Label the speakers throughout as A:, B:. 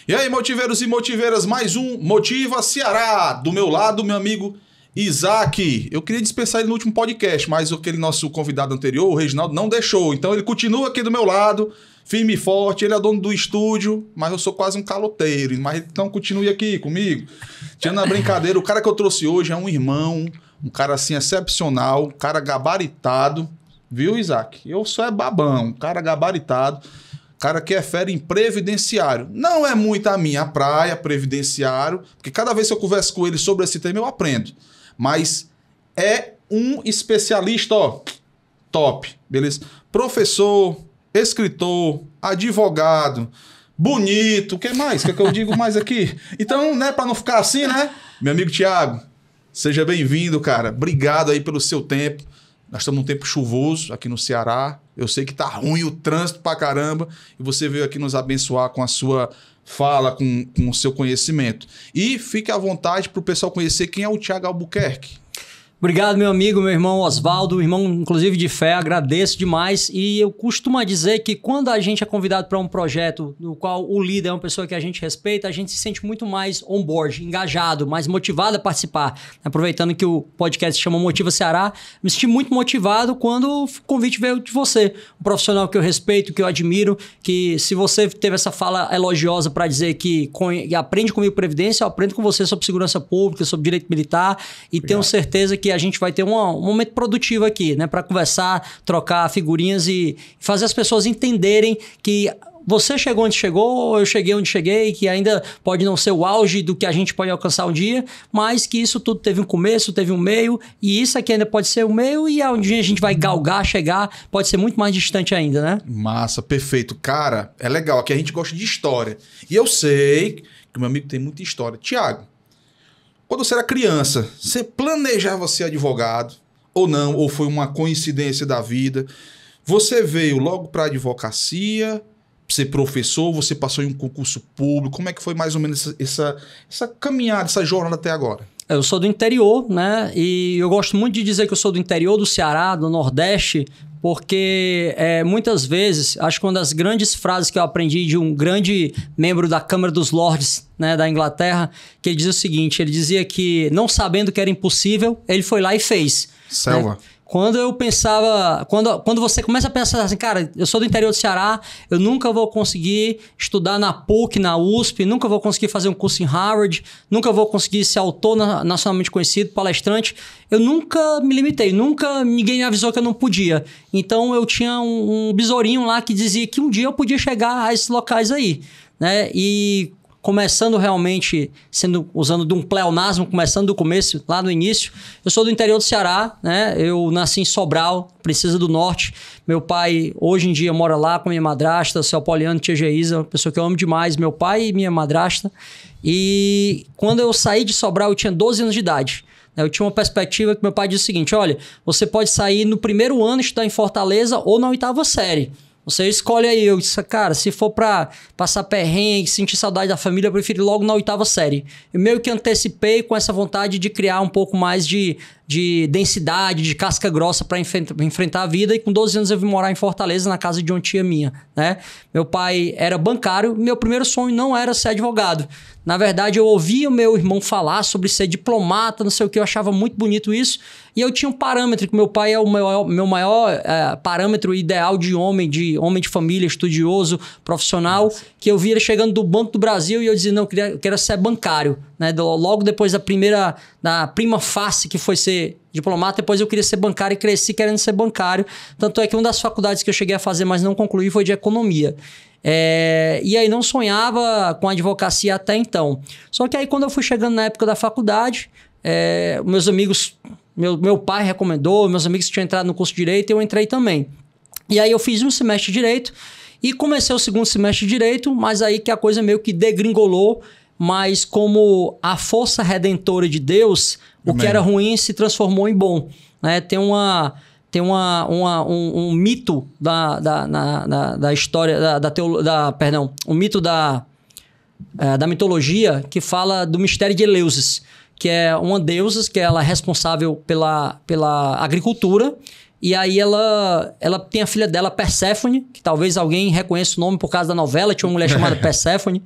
A: E aí, motiveiros e motiveiras, mais um Motiva Ceará. Do meu lado, meu amigo Isaac. Eu queria dispensar ele no último podcast, mas aquele nosso convidado anterior, o Reginaldo, não deixou. Então ele continua aqui do meu lado, firme e forte. Ele é dono do estúdio, mas eu sou quase um caloteiro. Mas então continue aqui comigo. Tirando a brincadeira, o cara que eu trouxe hoje é um irmão, um cara assim excepcional, um cara gabaritado. Viu, Isaac? Eu só é babão, um cara gabaritado. Cara que é fera em previdenciário. Não é muito a minha praia, previdenciário, porque cada vez que eu converso com ele sobre esse tema eu aprendo. Mas é um especialista, ó, top, beleza? Professor, escritor, advogado, bonito, o que mais? O que eu digo mais aqui? Então, né, para não ficar assim, né? Meu amigo Thiago, seja bem-vindo, cara. Obrigado aí pelo seu tempo. Nós estamos num tempo chuvoso aqui no Ceará. Eu sei que tá ruim o trânsito pra caramba. E você veio aqui nos abençoar com a sua fala, com o seu conhecimento. E fique à vontade para o pessoal conhecer quem é o Thiago Albuquerque.
B: Obrigado, meu amigo, meu irmão Oswaldo, irmão inclusive de fé, agradeço demais. E eu costumo dizer que quando a gente é convidado para um projeto no qual o líder é uma pessoa que a gente respeita, a gente se sente muito mais on board, engajado, mais motivado a participar. Aproveitando que o podcast se chama Motiva Ceará, me senti muito motivado quando o convite veio de você. Um profissional que eu respeito, que eu admiro, que se você teve essa fala elogiosa para dizer que aprende comigo Previdência, eu aprendo com você sobre segurança pública, sobre direito militar e tenho certeza que a gente vai ter um momento produtivo aqui, né? Para conversar, trocar figurinhas e fazer as pessoas entenderem que você chegou onde chegou, eu cheguei onde cheguei, que ainda pode não ser o auge do que a gente pode alcançar um dia, mas que isso tudo teve um começo, teve um meio, e isso aqui ainda pode ser o meio, e onde a gente vai galgar, chegar, pode ser muito mais distante ainda, né?
A: Massa, perfeito. Cara, é legal, aqui a gente gosta de história. E eu sei que o meu amigo tem muita história. Thiago, quando você era criança, você planejava ser advogado ou não? Ou foi uma coincidência da vida? Você veio logo para a advocacia, ser professor, você passou em um concurso público? Como é que foi mais ou menos essa caminhada, essa jornada até agora?
B: Eu sou do interior, né? E eu gosto muito de dizer que eu sou do interior do Ceará, do Nordeste, porque muitas vezes, acho que uma das grandes frases que eu aprendi de um grande membro da Câmara dos Lordes, né, da Inglaterra, que ele dizia o seguinte, ele dizia que não sabendo que era impossível, ele foi lá e fez.
A: Selva.
B: Né? Quando eu pensava... Quando você começa a pensar assim, cara, eu sou do interior do Ceará, eu nunca vou conseguir estudar na PUC, na USP, nunca vou conseguir fazer um curso em Harvard, nunca vou conseguir ser autor nacionalmente conhecido, palastrante. Eu nunca me limitei, nunca ninguém me avisou que eu não podia. Então eu tinha um besourinho lá que dizia que um dia eu podia chegar a esses locais aí, né? E começando realmente, usando de um pleonasmo, começando do começo, lá no início. Eu sou do interior do Ceará, né? Eu nasci em Sobral, Princesa do Norte. Meu pai, hoje em dia, mora lá com minha madrasta, seu Poliano Tia Geisa, uma pessoa que eu amo demais, meu pai e minha madrasta. E quando eu saí de Sobral, eu tinha 12 anos de idade. Eu tinha uma perspectiva que meu pai disse o seguinte, olha, você pode sair no primeiro ano, estudar em Fortaleza ou na 8ª série. Você escolhe aí. Eu disse, cara, se for pra passar perrengue, sentir saudade da família, eu prefiro ir logo na 8ª série. Eu meio que antecipei com essa vontade de criar um pouco mais de densidade, de casca grossa para enfrentar a vida. E com 12 anos eu vim morar em Fortaleza, na casa de uma tia minha, né? Meu pai era bancário. Meu primeiro sonho não era ser advogado. Na verdade, eu ouvia o meu irmão falar sobre ser diplomata, não sei o que, eu achava muito bonito isso. E eu tinha um parâmetro, que meu pai é o meu maior parâmetro ideal de homem de família, estudioso, profissional, que eu via ele chegando do Banco do Brasil e eu dizia, não, eu quero ser bancário. Né? Logo depois da prima face que foi ser diplomata, depois eu queria ser bancário e cresci querendo ser bancário. Tanto é que uma das faculdades que eu cheguei a fazer, mas não concluí, foi de economia. E aí não sonhava com advocacia até então. Só que aí quando eu fui chegando na época da faculdade, meus amigos, meu pai recomendou, meus amigos tinham entrado no curso de Direito e eu entrei também. E aí eu fiz um semestre de Direito e comecei o segundo semestre de Direito, mas aí que a coisa meio que degringolou, mas como a força redentora de Deus, o que era ruim se transformou em bom. Né? Tem um mito da história, um mito da mitologia que fala do mistério de Eleusis, que é uma deusa, que ela é responsável pela agricultura, E aí ela tem a filha dela, Perséfone, que talvez alguém reconheça o nome por causa da novela, tinha uma mulher chamada Perséfone.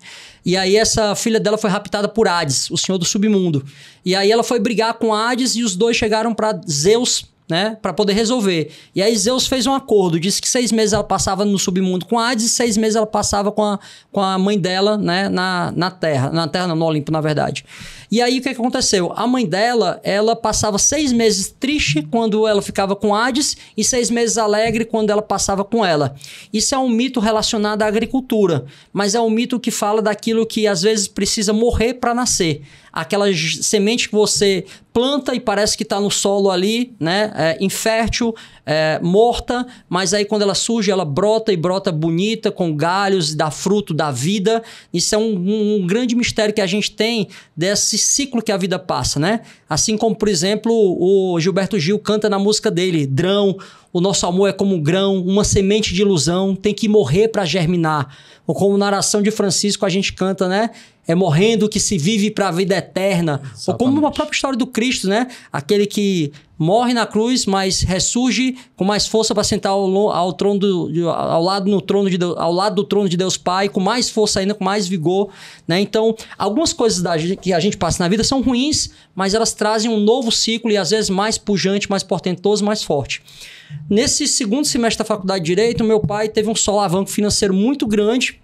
B: E aí essa filha dela foi raptada por Hades, o senhor do submundo. E aí ela foi brigar com Hades e os dois chegaram para Zeus, né, para poder resolver. E aí Zeus fez um acordo, disse que 6 meses ela passava no submundo com Hades e 6 meses ela passava com a mãe dela, né, na Terra não, no Olimpo, na verdade. E aí o que aconteceu? A mãe dela, ela passava 6 meses triste quando ela ficava com Hades e 6 meses alegre quando ela passava com ela. Isso é um mito relacionado à agricultura, mas é um mito que fala daquilo que às vezes precisa morrer para nascer. Aquela semente que você planta e parece que está no solo ali, né, infértil, morta, mas aí quando ela surge, ela brota e brota bonita, com galhos, dá fruto, dá vida. Isso é um grande mistério que a gente tem desse ciclo que a vida passa, né? Assim como, por exemplo, o Gilberto Gil canta na música dele, Drão, o nosso amor é como um grão, uma semente de ilusão, tem que morrer para germinar. Ou como na oração de Francisco a gente canta, né? É morrendo que se vive para a vida eterna. Exatamente. Ou como a própria história do Cristo, né? Aquele que morre na cruz, mas ressurge com mais força para sentar ao lado do trono de Deus Pai, com mais força ainda, com mais vigor, né? Então, algumas coisas que a gente passa na vida são ruins, mas elas trazem um novo ciclo e às vezes mais pujante, mais portentoso, mais forte. Nesse segundo semestre da faculdade de Direito, meu pai teve um solavanco financeiro muito grande.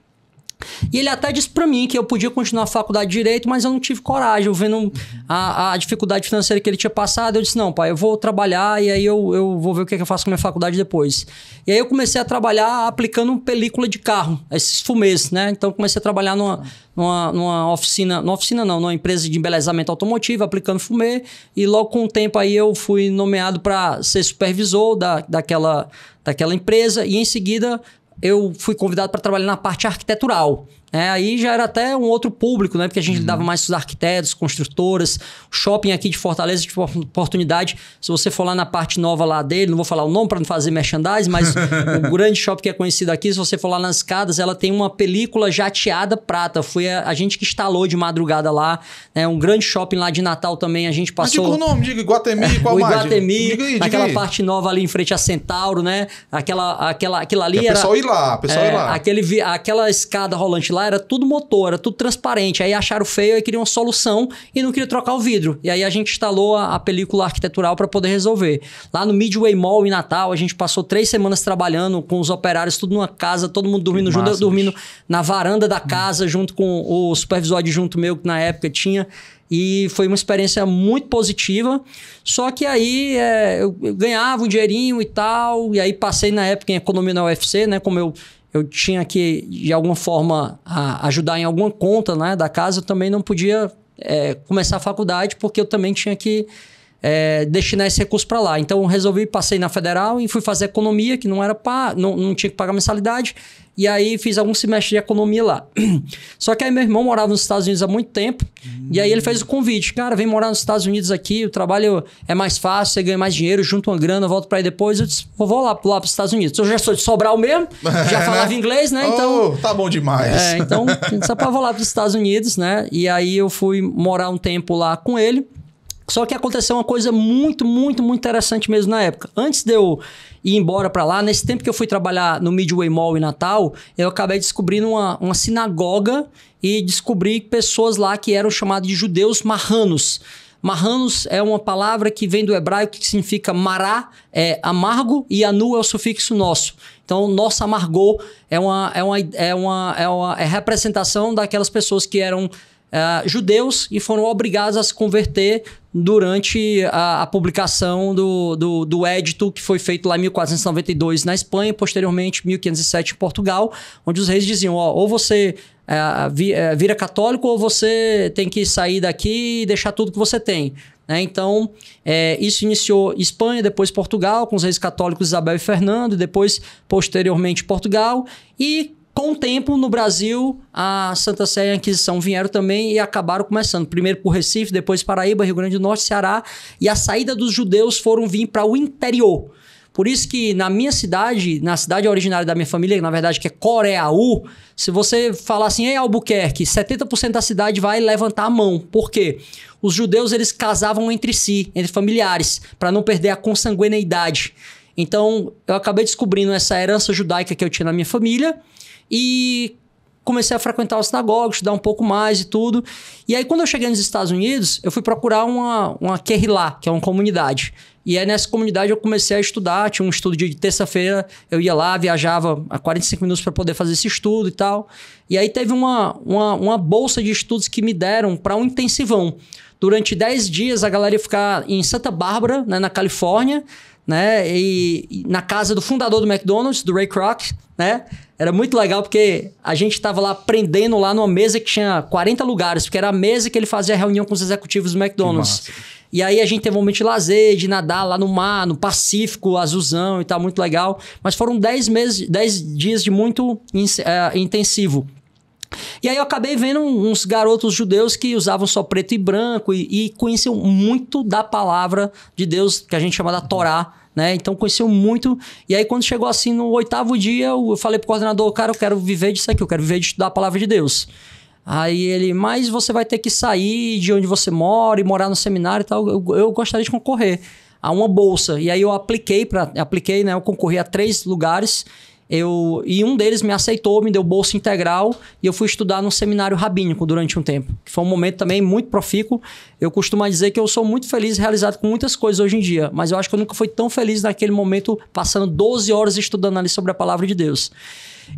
B: E ele até disse para mim que eu podia continuar a faculdade de Direito, mas eu não tive coragem. Eu vendo a dificuldade financeira que ele tinha passado, eu disse, não, pai, eu vou trabalhar e aí eu vou ver o que eu faço com a minha faculdade depois. E aí eu comecei a trabalhar aplicando película de carro, esses fumês, né? Então comecei a trabalhar numa oficina, numa empresa de embelezamento automotivo, aplicando fumê, e logo com o tempo aí eu fui nomeado para ser supervisor daquela empresa, e em seguida eu fui convidado para trabalhar na parte arquitetural. Aí já era até um outro público, né? Porque a gente lidava mais com os arquitetos, construtoras. O shopping aqui de Fortaleza tive oportunidade. Se você for lá na parte nova lá dele, não vou falar o nome para não fazer merchandising, mas o grande shopping que é conhecido aqui, se você for lá nas escadas, ela tem uma película jateada prata. Foi a gente que instalou de madrugada lá. Um grande shopping lá de Natal também, a gente passou...
A: Mas diga o nome, diga Iguatemi, qual mais?
B: Iguatemi, aquela parte nova ali em frente a Centauro, né? Aquilo ali era...
A: O pessoal ir lá.
B: Aquela escada rolante lá era tudo motor, era tudo transparente. Aí acharam feio e queriam uma solução e não queriam trocar o vidro. E aí a gente instalou a película arquitetural para poder resolver. Lá no Midway Mall em Natal, a gente passou 3 semanas trabalhando com os operários, tudo numa casa, todo mundo dormindo junto, eu dormindo na varanda da casa, junto com o supervisor adjunto meu, que na época tinha. E foi uma experiência muito positiva. Só que aí eu ganhava um dinheirinho e tal. E aí passei na época em economia na UFC, né? Como eu tinha que, de alguma forma, ajudar em alguma conta, né, da casa, eu também não podia começar a faculdade, porque eu também tinha que destinar esse recurso para lá. Então, eu passei na Federal e fui fazer economia, que não tinha que pagar mensalidade. E aí, fiz alguns semestres de economia lá. Só que aí, meu irmão morava nos Estados Unidos há muito tempo. E aí, ele fez o convite. Cara, vem morar nos Estados Unidos aqui, o trabalho é mais fácil, você ganha mais dinheiro, junta uma grana, volta para aí depois. Eu disse, vou lá para os Estados Unidos. Eu já sou de Sobral mesmo, já falava inglês, né? Então,
A: tá bom demais.
B: Então, só para vou lá para os Estados Unidos, né? E aí, eu fui morar um tempo lá com ele. Só que aconteceu uma coisa muito, muito, muito interessante mesmo na época. Antes de eu ir embora para lá, nesse tempo que eu fui trabalhar no Midway Mall em Natal, eu acabei descobrindo uma sinagoga e descobri pessoas lá que eram chamados de judeus marranos. Marranos é uma palavra que vem do hebraico que significa mará, é amargo, e anu é o sufixo nosso. Então, nosso amargor é representação daquelas pessoas que eram judeus e foram obrigados a se converter durante a publicação do édito que foi feito lá em 1492 na Espanha, posteriormente 1507 em Portugal, onde os reis diziam, ou você vira católico ou você tem que sair daqui e deixar tudo que você tem. Então, isso iniciou Espanha, depois Portugal, com os reis católicos Isabel e Fernando, e depois, posteriormente, Portugal. E, com o tempo, no Brasil, a Santa Sé e a Inquisição vieram também e acabaram começando. Primeiro por Recife, depois Paraíba, Rio Grande do Norte, Ceará. E a saída dos judeus foram vir para o interior. Por isso que na minha cidade, na cidade originária da minha família, que na verdade que é Coreaú, se você falar assim, ei Albuquerque, 70% da cidade vai levantar a mão. Por quê? Os judeus, eles casavam entre si, entre familiares, para não perder a consanguineidade. Então, eu acabei descobrindo essa herança judaica que eu tinha na minha família e comecei a frequentar o sinagoga, estudar um pouco mais e tudo. E aí, quando eu cheguei nos Estados Unidos, eu fui procurar uma Kehilá, que é uma comunidade. E aí, nessa comunidade, eu comecei a estudar. Tinha um estudo de terça-feira, eu ia lá, viajava a 45 minutos para poder fazer esse estudo e tal. E aí, teve uma bolsa de estudos que me deram para um intensivão. Durante 10 dias, a galera ia ficar em Santa Bárbara, né, na Califórnia, né, e na casa do fundador do McDonald's, do Ray Kroc, né? Era muito legal porque a gente estava lá aprendendo lá numa mesa que tinha 40 lugares, porque era a mesa que ele fazia reunião com os executivos do McDonald's. E aí a gente teve um momento de lazer, de nadar lá no mar, no Pacífico, azulzão e tal, muito legal. Mas foram 10 dias de muito intensivo. E aí eu acabei vendo uns garotos judeus que usavam só preto e branco e conheciam muito da palavra de Deus, que a gente chama da Torá, né? Então conheciam muito. E aí quando chegou assim no 8º dia, eu falei pro coordenador, cara, eu quero viver disso aqui, eu quero viver de estudar a palavra de Deus. Aí ele, mas você vai ter que sair de onde você mora e morar no seminário e tal. Eu gostaria de concorrer a uma bolsa. E aí eu apliquei, né? Eu concorri a 3 lugares. E um deles me aceitou, me deu bolsa integral e eu fui estudar no seminário rabínico durante um tempo. Que foi um momento também muito profícuo. Eu costumo dizer que eu sou muito feliz e realizado com muitas coisas hoje em dia, mas eu acho que eu nunca fui tão feliz naquele momento passando 12 horas estudando ali sobre a palavra de Deus.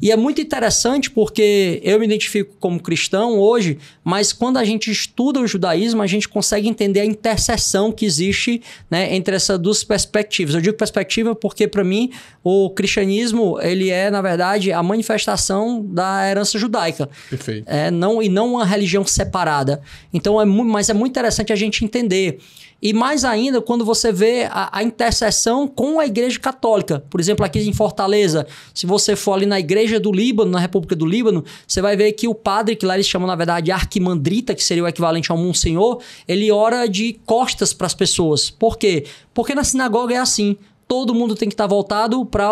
B: E é muito interessante porque eu me identifico como cristão hoje, mas quando a gente estuda o judaísmo, a gente consegue entender a interseção que existe, né, entre essas duas perspectivas. Eu digo perspectiva porque, para mim, o cristianismo ele é, na verdade, a manifestação da herança judaica.
A: Perfeito.
B: E não uma religião separada. Então, mas é muito interessante a gente entender. E mais ainda quando você vê a interseção com a Igreja Católica. Por exemplo, aqui em Fortaleza, se você for ali na Igreja do Líbano, na República do Líbano, você vai ver que o padre, que lá eles chamam na verdade de arquimandrita, que seria o equivalente ao monsenhor, ele ora de costas para as pessoas. Por quê? Porque na sinagoga é assim, todo mundo tem que estar voltado para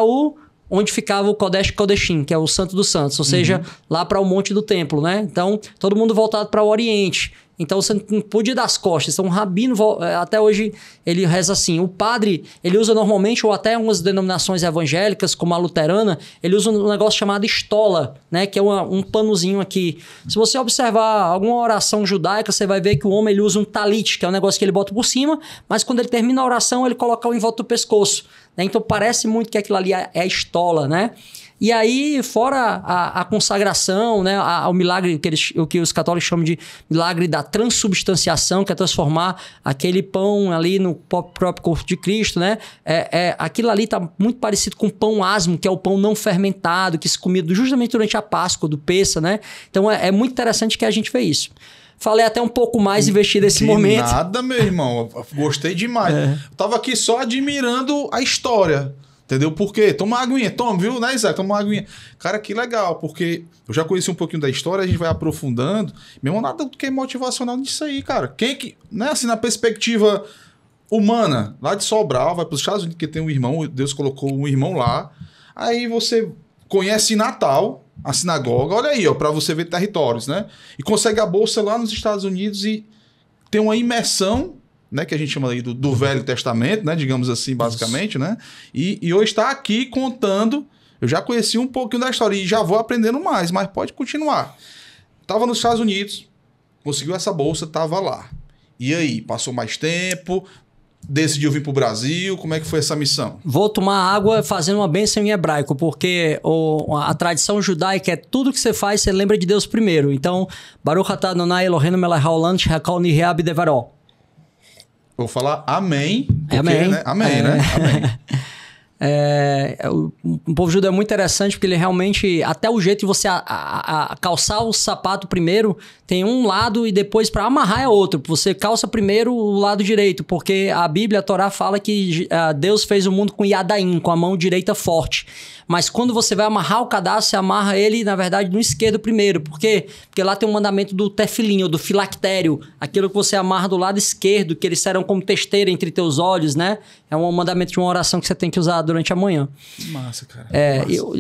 B: onde ficava o Kodesh Kodeshim, que é o Santo dos Santos, ou seja, lá para o Monte do Templo, né? Então, todo mundo voltado para o Oriente. Então, você não podia dar as costas. Então, um rabino, até hoje, ele reza assim. O padre, ele usa normalmente, ou até algumas denominações evangélicas, como a luterana, ele usa um negócio chamado estola, né? Que é um panozinho aqui. Se você observar alguma oração judaica, você vai ver que o homem ele usa um talit, que é um negócio que ele bota por cima, mas quando ele termina a oração, ele coloca em volta do pescoço. Né? Então, parece muito que aquilo ali é a estola, né? E aí, fora a consagração, né, o milagre, o que os católicos chamam de milagre da transubstanciação, que é transformar aquele pão ali no próprio corpo de Cristo, né? Aquilo ali está muito parecido com o pão asmo, que é o pão não fermentado, que se comia justamente durante a Páscoa, do Pêssego, né? Então, é muito interessante que a gente vê isso. Falei até um pouco mais investido nesse momento.
A: Nada, meu irmão. Gostei demais. Eu tava aqui só admirando a história. Entendeu? Por quê? Toma uma aguinha. Toma, viu, né, Isaac? Toma uma aguinha. Cara, que legal, porque eu já conheci um pouquinho da história, a gente vai aprofundando. Mesmo nada do que é motivacional nisso aí, cara. Quem que... Né, assim, na perspectiva humana, lá de Sobral, vai para os Estados Unidos, que tem um irmão, Deus colocou um irmão lá. Aí você conhece Natal, a sinagoga, olha aí, ó, para você ver territórios, né? E consegue a bolsa lá nos Estados Unidos e tem uma imersão, né, que a gente chama aí do Velho Testamento, né, digamos assim, basicamente, né? E hoje está aqui contando, eu já conheci um pouquinho da história e já vou aprendendo mais, mas pode continuar. Tava nos Estados Unidos, conseguiu essa bolsa, tava lá. E aí, passou mais tempo, decidiu vir pro Brasil, como é que foi essa missão?
B: Vou tomar água fazendo uma bênção em hebraico, porque a tradição judaica é tudo que você faz, você lembra de Deus primeiro. Então, Baruch atah Adonai Eloheinu melech haolam shehakol nihya b'devaró.
A: Vou falar amém. Porque,
B: amém.
A: Né? Amém, né? Amém.
B: O povo judeu é muito interessante porque ele realmente, até o jeito de você calçar o sapato primeiro, tem um lado e depois para amarrar é outro. Você calça primeiro o lado direito, porque a Bíblia, a Torá, fala que Deus fez o mundo com Yadaim, com a mão direita forte. Mas quando você vai amarrar o cadastro, você amarra ele, na verdade, no esquerdo primeiro. Por quê? Porque lá tem um mandamento do tefilim, ou do filactério. Aquilo que você amarra do lado esquerdo, que eles serão como testeira entre teus olhos, né? É um mandamento de uma oração que você tem que usar durante a manhã.
A: Que massa, cara.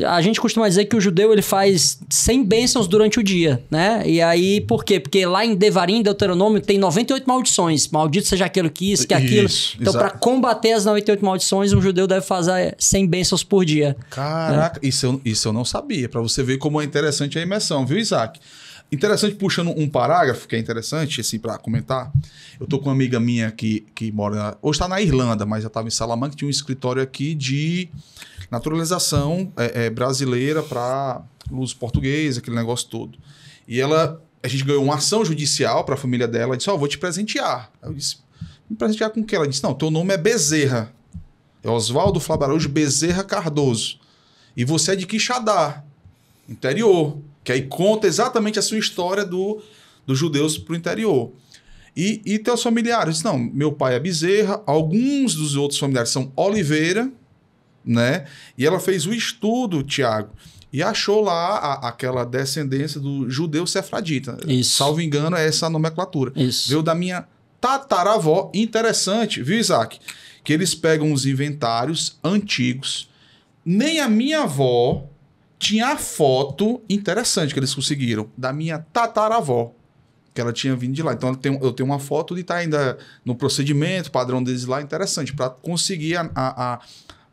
B: A gente costuma dizer que o judeu ele faz 100 bênçãos durante o dia, né? E aí, por quê? Porque lá em Devarim, Deuteronômio, tem 98 maldições. Maldito seja aquilo que isso, que aquilo.
A: Isso,
B: então, para combater as 98 maldições, um judeu deve fazer 100 bênçãos por dia.
A: Caraca, isso eu não sabia. Para você ver como é interessante a imersão, viu, Isaac? Interessante, puxando um parágrafo que é interessante, assim, para comentar. Eu tô com uma amiga minha que mora... Hoje está na Irlanda, mas já estava em Salamanca, que tinha um escritório aqui de naturalização brasileira para luz portuguesa, aquele negócio todo. E a gente ganhou uma ação judicial para a família dela. Ela disse, vou te presentear. Eu disse, me presentear com o quê? Ela disse, não, teu nome é Bezerra. É Oswaldo Flávio Araújo Bezerra Cardoso. E você é de Quixadá, interior. Que aí conta exatamente a sua história dos judeus para o interior. E teus familiares? Disse, não, meu pai é Bezerra, alguns dos outros familiares são Oliveira, né? E ela fez o estudo, Tiago, e achou lá aquela descendência do judeu sefradita.
B: Isso.
A: Salvo engano, é essa a nomenclatura.
B: Isso.
A: Veio da minha tataravó. Interessante, viu, Isaac? Que eles pegam os inventários antigos. Nem a minha avó tinha a foto interessante que eles conseguiram da minha tataravó, que ela tinha vindo de lá. Então eu tenho uma foto de estar ainda no procedimento, padrão deles lá, interessante, para conseguir a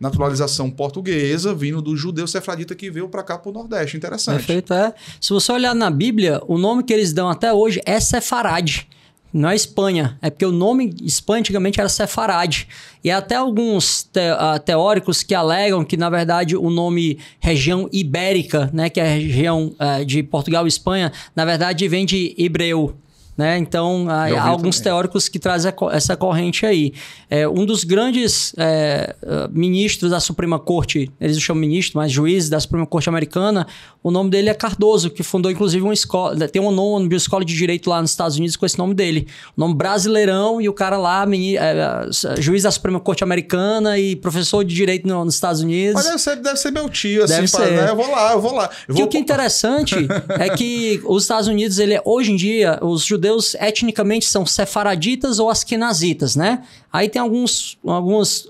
A: naturalização portuguesa vindo do judeu sefradita que veio para cá para o Nordeste. Interessante.
B: Perfeito, Se você olhar na Bíblia, o nome que eles dão até hoje é Sefarade. Não é Espanha, é porque o nome Espanha antigamente era Sefarade. E até alguns teóricos que alegam que, na verdade, o nome região ibérica, né, que é a região de Portugal e Espanha, na verdade vem de hebreu. Né? Então, há alguns teóricos que trazem essa corrente aí. Um dos grandes ministros da Suprema Corte, eles o chamam ministro, mas juiz da Suprema Corte americana, o nome dele é Cardoso, que fundou inclusive uma escola, tem um nome de escola de direito lá nos Estados Unidos com esse nome dele. O nome brasileirão, e o cara lá, juiz da Suprema Corte americana e professor de direito nos Estados Unidos.
A: Mas deve ser meu tio, assim,
B: deve ser.
A: Né? Eu vou lá.
B: O que é interessante é que os Estados Unidos, hoje em dia, os judeus etnicamente são sefaraditas ou askenazitas, né? Aí tem alguns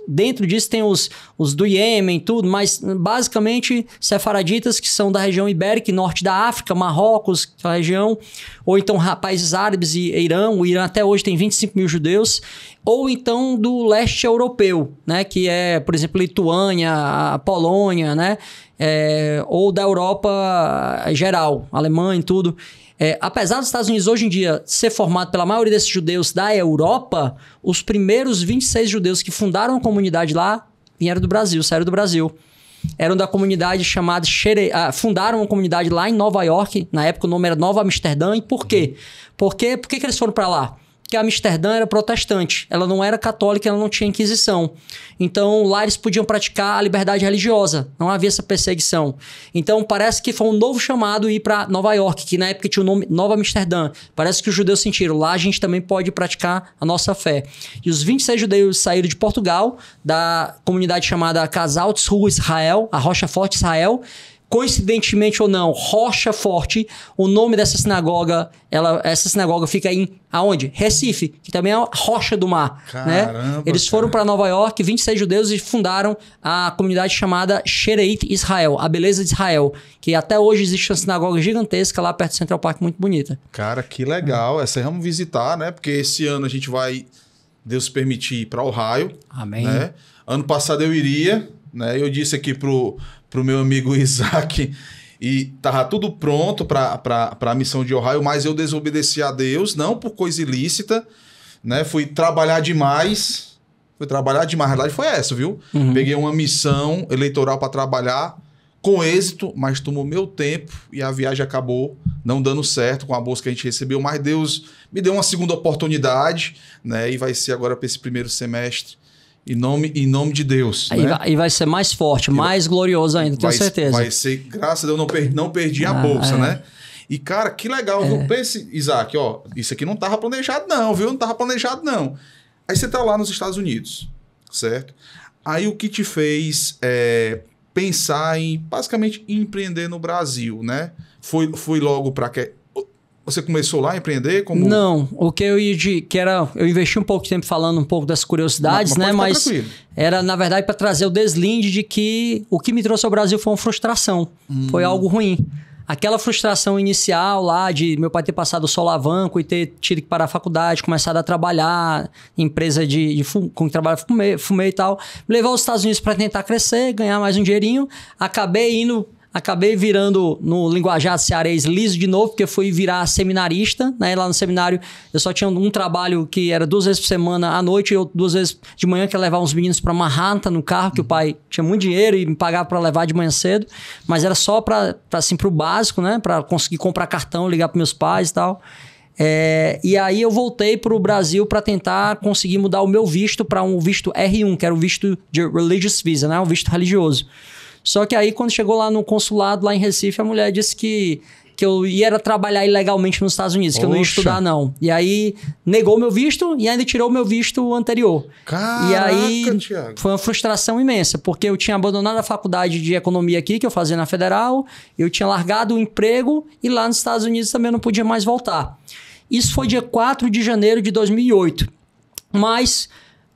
B: dentro disso tem os do Iêmen, tudo, mas basicamente sefaraditas que são da região ibérica, norte da África, Marrocos, aquela região, ou então países árabes e Irã. O Irã até hoje tem 25 mil judeus, ou então do leste europeu, né? Que é, por exemplo, Lituânia, a Polônia, né? Ou da Europa geral, Alemanha e tudo. Apesar dos Estados Unidos hoje em dia ser formado pela maioria desses judeus da Europa, os primeiros 26 judeus que fundaram a comunidade lá vieram do Brasil, saíram do Brasil. Eram da comunidade chamada... fundaram uma comunidade lá em Nova York, na época o nome era Nova Amsterdã. E por quê? Por que eles foram para lá? Porque Amsterdã era protestante, ela não era católica, ela não tinha Inquisição. Então, lá eles podiam praticar a liberdade religiosa, não havia essa perseguição. Então, parece que foi um novo chamado ir para Nova York, que na época tinha o nome Nova Amsterdã. Parece que os judeus sentiram, lá a gente também pode praticar a nossa fé. E os 26 judeus saíram de Portugal, da comunidade chamada Casal Tzur Israel, a Rocha Forte Israel. Coincidentemente ou não, Rocha Forte, o nome dessa sinagoga, essa sinagoga fica aonde? Recife, que também é a Rocha do Mar.
A: Caramba,
B: né? Eles foram para Nova York, 26 judeus, e fundaram a comunidade chamada Shereit Israel, a beleza de Israel, que até hoje existe uma sinagoga gigantesca lá perto do Central Park, muito bonita.
A: Cara, que legal. Essa vamos visitar, né? Porque esse ano a gente vai, Deus permitir, ir para Ohio.
B: Amém.
A: Né? Ano passado eu iria, né? Eu disse aqui pro meu amigo Isaac, e tava tudo pronto para a missão de Ohio, mas eu desobedeci a Deus, não por coisa ilícita, né? Fui trabalhar demais. A verdade foi essa, viu?
B: Uhum.
A: Peguei uma missão eleitoral para trabalhar com êxito, mas tomou meu tempo e a viagem acabou não dando certo com a bolsa que a gente recebeu, mas Deus me deu uma segunda oportunidade, né? E vai ser agora para esse primeiro semestre. Em nome de Deus.
B: E vai ser mais forte, mais glorioso ainda, tenho certeza.
A: Vai ser, graças a Deus, não perdi a bolsa, né? E, cara, que legal. Pense, Isaac, ó, isso aqui não estava planejado não, viu? Não estava planejado não. Aí você tá lá nos Estados Unidos, certo? Aí o que te fez pensar em, basicamente, empreender no Brasil, né? Foi logo para que... Você começou lá a empreender?
B: Não, o que eu ia eu investi um pouco de tempo falando um pouco das curiosidades, né? Mas era, na verdade, para trazer o deslinde de que o que me trouxe ao Brasil foi uma frustração. Foi algo ruim. Aquela frustração inicial lá de meu pai ter passado o solavanco e ter tido que parar a faculdade, começado a trabalhar em empresa com que trabalha fumê e tal, me levou aos Estados Unidos para tentar crescer, ganhar mais um dinheirinho. Acabei virando, no linguajar cearês, liso de novo, porque eu fui virar seminarista, né? Lá no seminário eu só tinha um trabalho que era 2 vezes por semana à noite, e 2 vezes de manhã, que ia levar uns meninos para Manhattan no carro, que o pai tinha muito dinheiro e me pagava para levar de manhã cedo, mas era só para assim, pro básico, né? Para conseguir comprar cartão, ligar para meus pais e tal. E aí eu voltei para o Brasil para tentar conseguir mudar o meu visto para um visto R1, que era o visto de Religious Visa, né? Um visto religioso. Só que aí, quando chegou lá no consulado, lá em Recife, a mulher disse que eu ia trabalhar ilegalmente nos Estados Unidos, que eu não ia estudar, não. E aí, negou meu visto e ainda tirou meu visto anterior.
A: Caraca,
B: e aí,
A: Thiago.
B: foi uma frustração imensa, porque eu tinha abandonado a faculdade de economia aqui, que eu fazia na Federal, eu tinha largado o emprego e lá nos Estados Unidos também eu não podia mais voltar. Isso foi dia 4 de janeiro de 2008. Mas...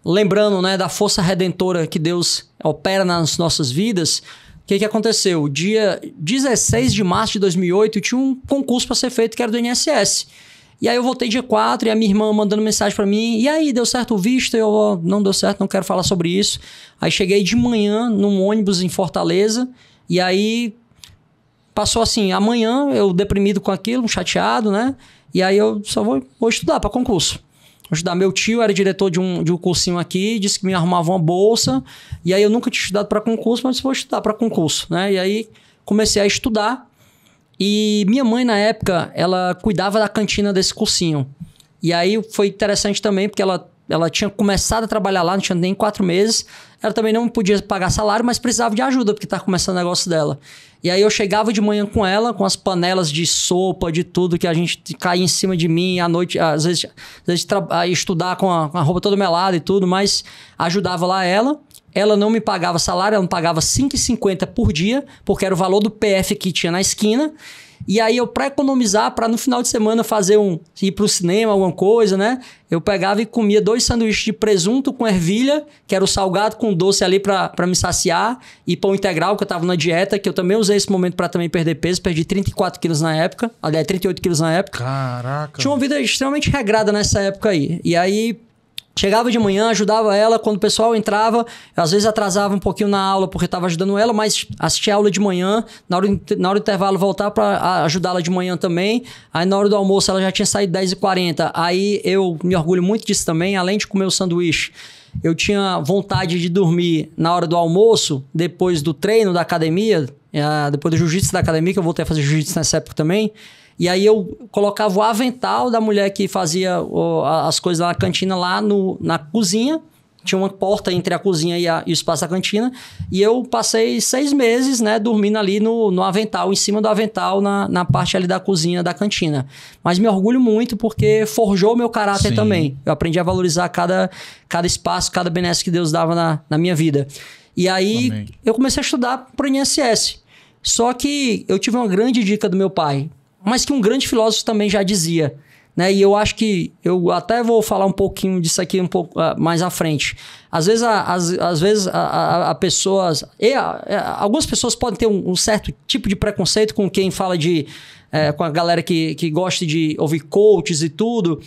B: lembrando, né, da força redentora que Deus opera nas nossas vidas, o que aconteceu? Dia 16 de março de 2008, tinha um concurso para ser feito que era do INSS. E aí eu voltei dia 4 e a minha irmã mandando mensagem para mim, e aí, deu certo o visto? Eu, não deu certo, não quero falar sobre isso. Aí cheguei de manhã num ônibus em Fortaleza, e aí passou assim, amanhã eu deprimido com aquilo, chateado, né? E aí eu só vou estudar para concurso. Ajudar. Meu tio era diretor de um cursinho aqui, disse que me arrumava uma bolsa, e aí eu nunca tinha estudado para concurso, mas vou estudar para concurso, né? E aí comecei a estudar, e minha mãe na época, ela cuidava da cantina desse cursinho. E aí foi interessante também, porque ela tinha começado a trabalhar lá, não tinha nem 4 meses, ela também não podia pagar salário, mas precisava de ajuda, porque estava começando o negócio dela. E aí eu chegava de manhã com ela, com as panelas de sopa, de tudo, que a gente caía em cima de mim, à noite, às vezes estudar com a roupa toda melada e tudo, mas ajudava lá ela. Ela não me pagava salário, ela me pagava R$ 5,50 por dia, porque era o valor do PF que tinha na esquina. E aí eu, para economizar, para no final de semana ir pro cinema, alguma coisa, né? Eu pegava e comia 2 sanduíches de presunto com ervilha, que era o salgado com doce ali para me saciar, e pão integral, que eu tava na dieta, que eu também usei esse momento para também perder peso, perdi 34 quilos na época, aliás, 38 quilos na época.
A: Caraca.
B: Tinha uma vida extremamente regrada nessa época aí. E aí... chegava de manhã, ajudava ela, quando o pessoal entrava, às vezes atrasava um pouquinho na aula porque estava ajudando ela, mas assistia a aula de manhã, na hora do intervalo voltar para ajudá-la de manhã também, aí na hora do almoço ela já tinha saído 10h40, aí eu me orgulho muito disso também, além de comer o sanduíche, eu tinha vontade de dormir na hora do almoço, depois do treino da academia, depois do jiu-jitsu da academia, que eu voltei a fazer jiu-jitsu nessa época também. E aí eu colocava o avental da mulher que fazia as coisas lá na cantina, lá na cozinha. Tinha uma porta entre a cozinha e o espaço da cantina. E eu passei 6 meses, né, dormindo ali no avental, em cima do avental, na parte ali da cozinha da cantina. Mas me orgulho muito porque forjou meu caráter também. Eu aprendi a valorizar cada espaço, cada benesse que Deus dava na minha vida. E aí eu comecei a estudar para o INSS. Só que eu tive uma grande dica do meu pai, mas que um grande filósofo também já dizia, né? E eu acho que eu até vou falar um pouquinho disso aqui um pouco mais à frente. Às vezes, algumas pessoas podem ter um certo tipo de preconceito com quem fala com a galera que gosta de ouvir coaches e tudo.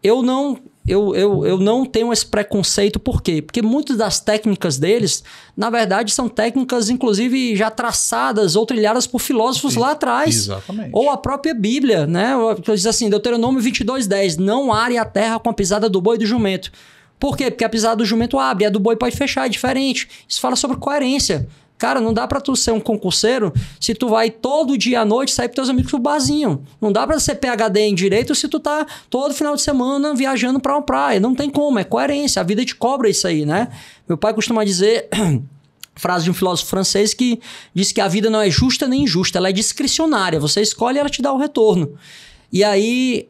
B: Eu não tenho esse preconceito, por quê? Porque muitas das técnicas deles, na verdade, são técnicas, inclusive, já traçadas ou trilhadas por filósofos lá atrás.
A: Exatamente.
B: Ou a própria Bíblia, né? Diz assim, Deuteronômio 22:10, não are a terra com a pisada do boi e do jumento. Por quê? Porque a pisada do jumento abre, a do boi pode fechar, é diferente. Isso fala sobre coerência. Cara, não dá pra tu ser um concurseiro se tu vai todo dia à noite sair pros teus amigos pro barzinho. Não dá pra ser PhD em direito se tu tá todo final de semana viajando pra uma praia. Não tem como, é coerência. A vida te cobra isso aí, né? Meu pai costuma dizer, frase de um filósofo francês que diz que a vida não é justa nem injusta, ela é discricionária. Você escolhe e ela te dá o retorno. E aí,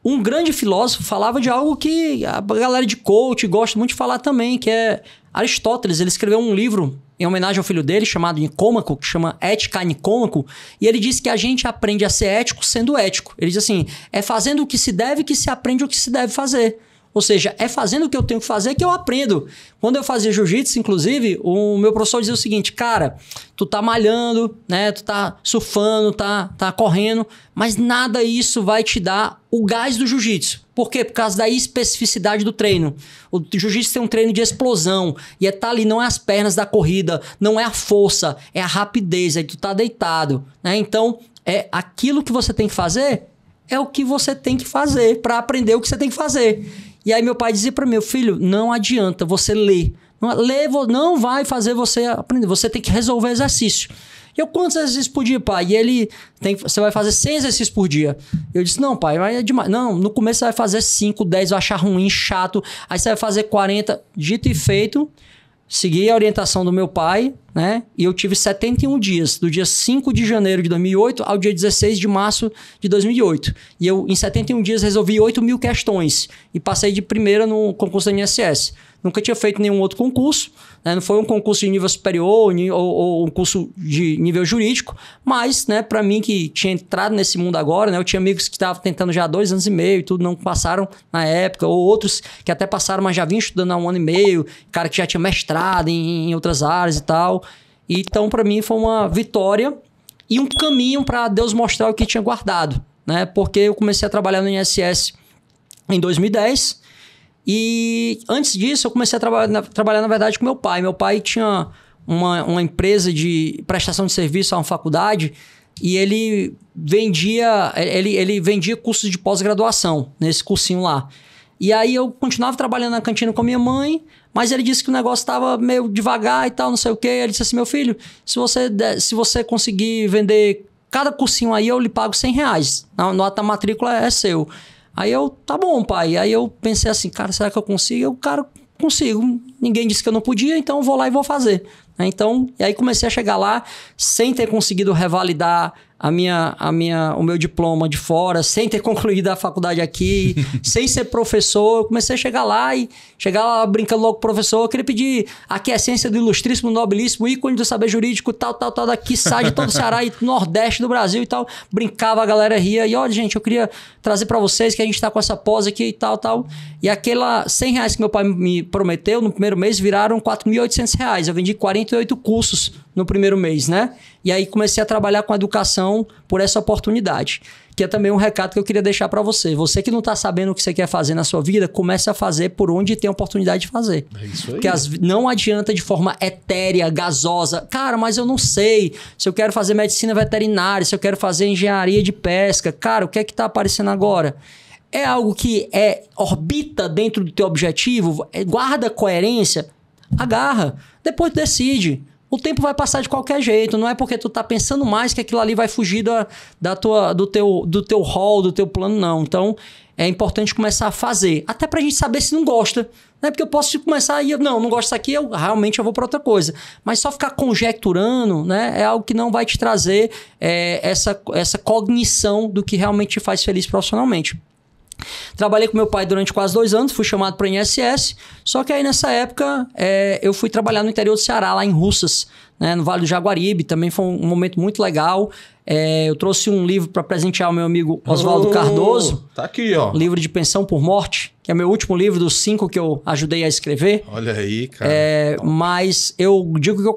B: um grande filósofo falava de algo que a galera de coach gosta muito de falar também, que é Aristóteles, ele escreveu um livro em homenagem ao filho dele, chamado Nicômaco, que chama Ética Nicômaco, e ele diz que a gente aprende a ser ético sendo ético. Ele diz assim, é fazendo o que se deve que se aprende o que se deve fazer. Ou seja, é fazendo o que eu tenho que fazer que eu aprendo. Quando eu fazia jiu-jitsu, inclusive, o meu professor dizia o seguinte, cara, tu tá malhando, né? Tu tá surfando, tá correndo, mas nada isso vai te dar o gás do jiu-jitsu. Por quê? Por causa da especificidade do treino. O jiu-jitsu tem um treino de explosão. E tá ali, não é as pernas da corrida, não é a força, é a rapidez. Aí tu tá deitado, né? Então, é aquilo que você tem que fazer, é o que você tem que fazer para aprender o que você tem que fazer. E aí meu pai dizia para mim, filho, não adianta você ler. Ler não vai fazer você aprender. Você tem que resolver exercício. E eu, quantos exercícios por dia, pai? E ele, você vai fazer 100 exercícios por dia. Eu disse, não, pai, mas é demais. Não, no começo você vai fazer 5, 10, vai achar ruim, chato. Aí você vai fazer 40. Dito e feito, segui a orientação do meu pai, né? E eu tive 71 dias, do dia 5 de janeiro de 2008 ao dia 16 de março de 2008. E eu, em 71 dias, resolvi 8.000 questões e passei de primeira no concurso da INSS. Nunca tinha feito nenhum outro concurso, né? Não foi um concurso de nível superior ou um curso de nível jurídico, mas, né, para mim que tinha entrado nesse mundo agora, né, eu tinha amigos que estavam tentando já há 2 anos e meio e tudo, não passaram na época, ou outros que até passaram, mas já vinham estudando há 1 ano e meio, cara que já tinha mestrado em outras áreas e tal. Então, para mim, foi uma vitória e um caminho para Deus mostrar o que tinha guardado, né? Porque eu comecei a trabalhar no INSS em 2010 e antes disso eu comecei a trabalhar na verdade, com meu pai. Meu pai tinha uma empresa de prestação de serviço a uma faculdade e ele vendia cursos de pós-graduação nesse cursinho lá. E aí eu continuava trabalhando na cantina com a minha mãe, mas ele disse que o negócio estava meio devagar e tal, não sei o quê. Ele disse assim, meu filho, se você conseguir vender cada cursinho aí, eu lhe pago R$100. A nota matrícula é seu. Aí eu, tá bom, pai. Aí eu pensei assim, cara, será que eu consigo? Eu, cara, consigo. Ninguém disse que eu não podia, então eu vou lá e vou fazer. Então, e aí comecei a chegar lá sem ter conseguido revalidar o meu diploma de fora, sem ter concluído a faculdade aqui, sem ser professor. Eu comecei a chegar lá brincando logo com o professor. Eu queria pedir a aquiescência do ilustríssimo, nobilíssimo, ícone do saber jurídico, tal, daqui, sai de todo o Ceará e Nordeste do Brasil e tal. Brincava, a galera ria. E olha, gente, eu queria trazer para vocês que a gente tá com essa pós aqui e tal. E aquela R$100 que meu pai me prometeu no primeiro mês viraram R$4.800. Eu vendi 48 cursos no primeiro mês, né? E aí comecei a trabalhar com educação por essa oportunidade. Que é também um recado que eu queria deixar para você. Você que não está sabendo o que você quer fazer na sua vida, comece a fazer por onde tem oportunidade de fazer.
A: É isso aí.
B: Porque não adianta de forma etérea, gasosa. Cara, mas eu não sei se eu quero fazer medicina veterinária, se eu quero fazer engenharia de pesca. Cara, o que é que está aparecendo agora? É algo que orbita dentro do teu objetivo? Guarda coerência? Agarra. Depois decide. O tempo vai passar de qualquer jeito. Não é porque tu tá pensando mais que aquilo ali vai fugir do teu rol, do teu plano, não. Então, é importante começar a fazer. Até pra gente saber se não gosta. Né? Porque eu posso começar e não gosto disso aqui, eu vou pra outra coisa. Mas só ficar conjecturando, né, é algo que não vai te trazer essa cognição do que realmente te faz feliz profissionalmente. Trabalhei com meu pai durante quase 2 anos, fui chamado para o INSS, só que aí nessa época eu fui trabalhar no interior do Ceará, lá em Russas, né, no Vale do Jaguaribe. Também foi um momento muito legal. Eu trouxe um livro para presentear o meu amigo Oswaldo Cardoso.
A: Tá aqui, ó.
B: Livro de Pensão por Morte, que é meu último livro dos 5 que eu ajudei a escrever.
A: Olha aí, cara.
B: Mas eu digo que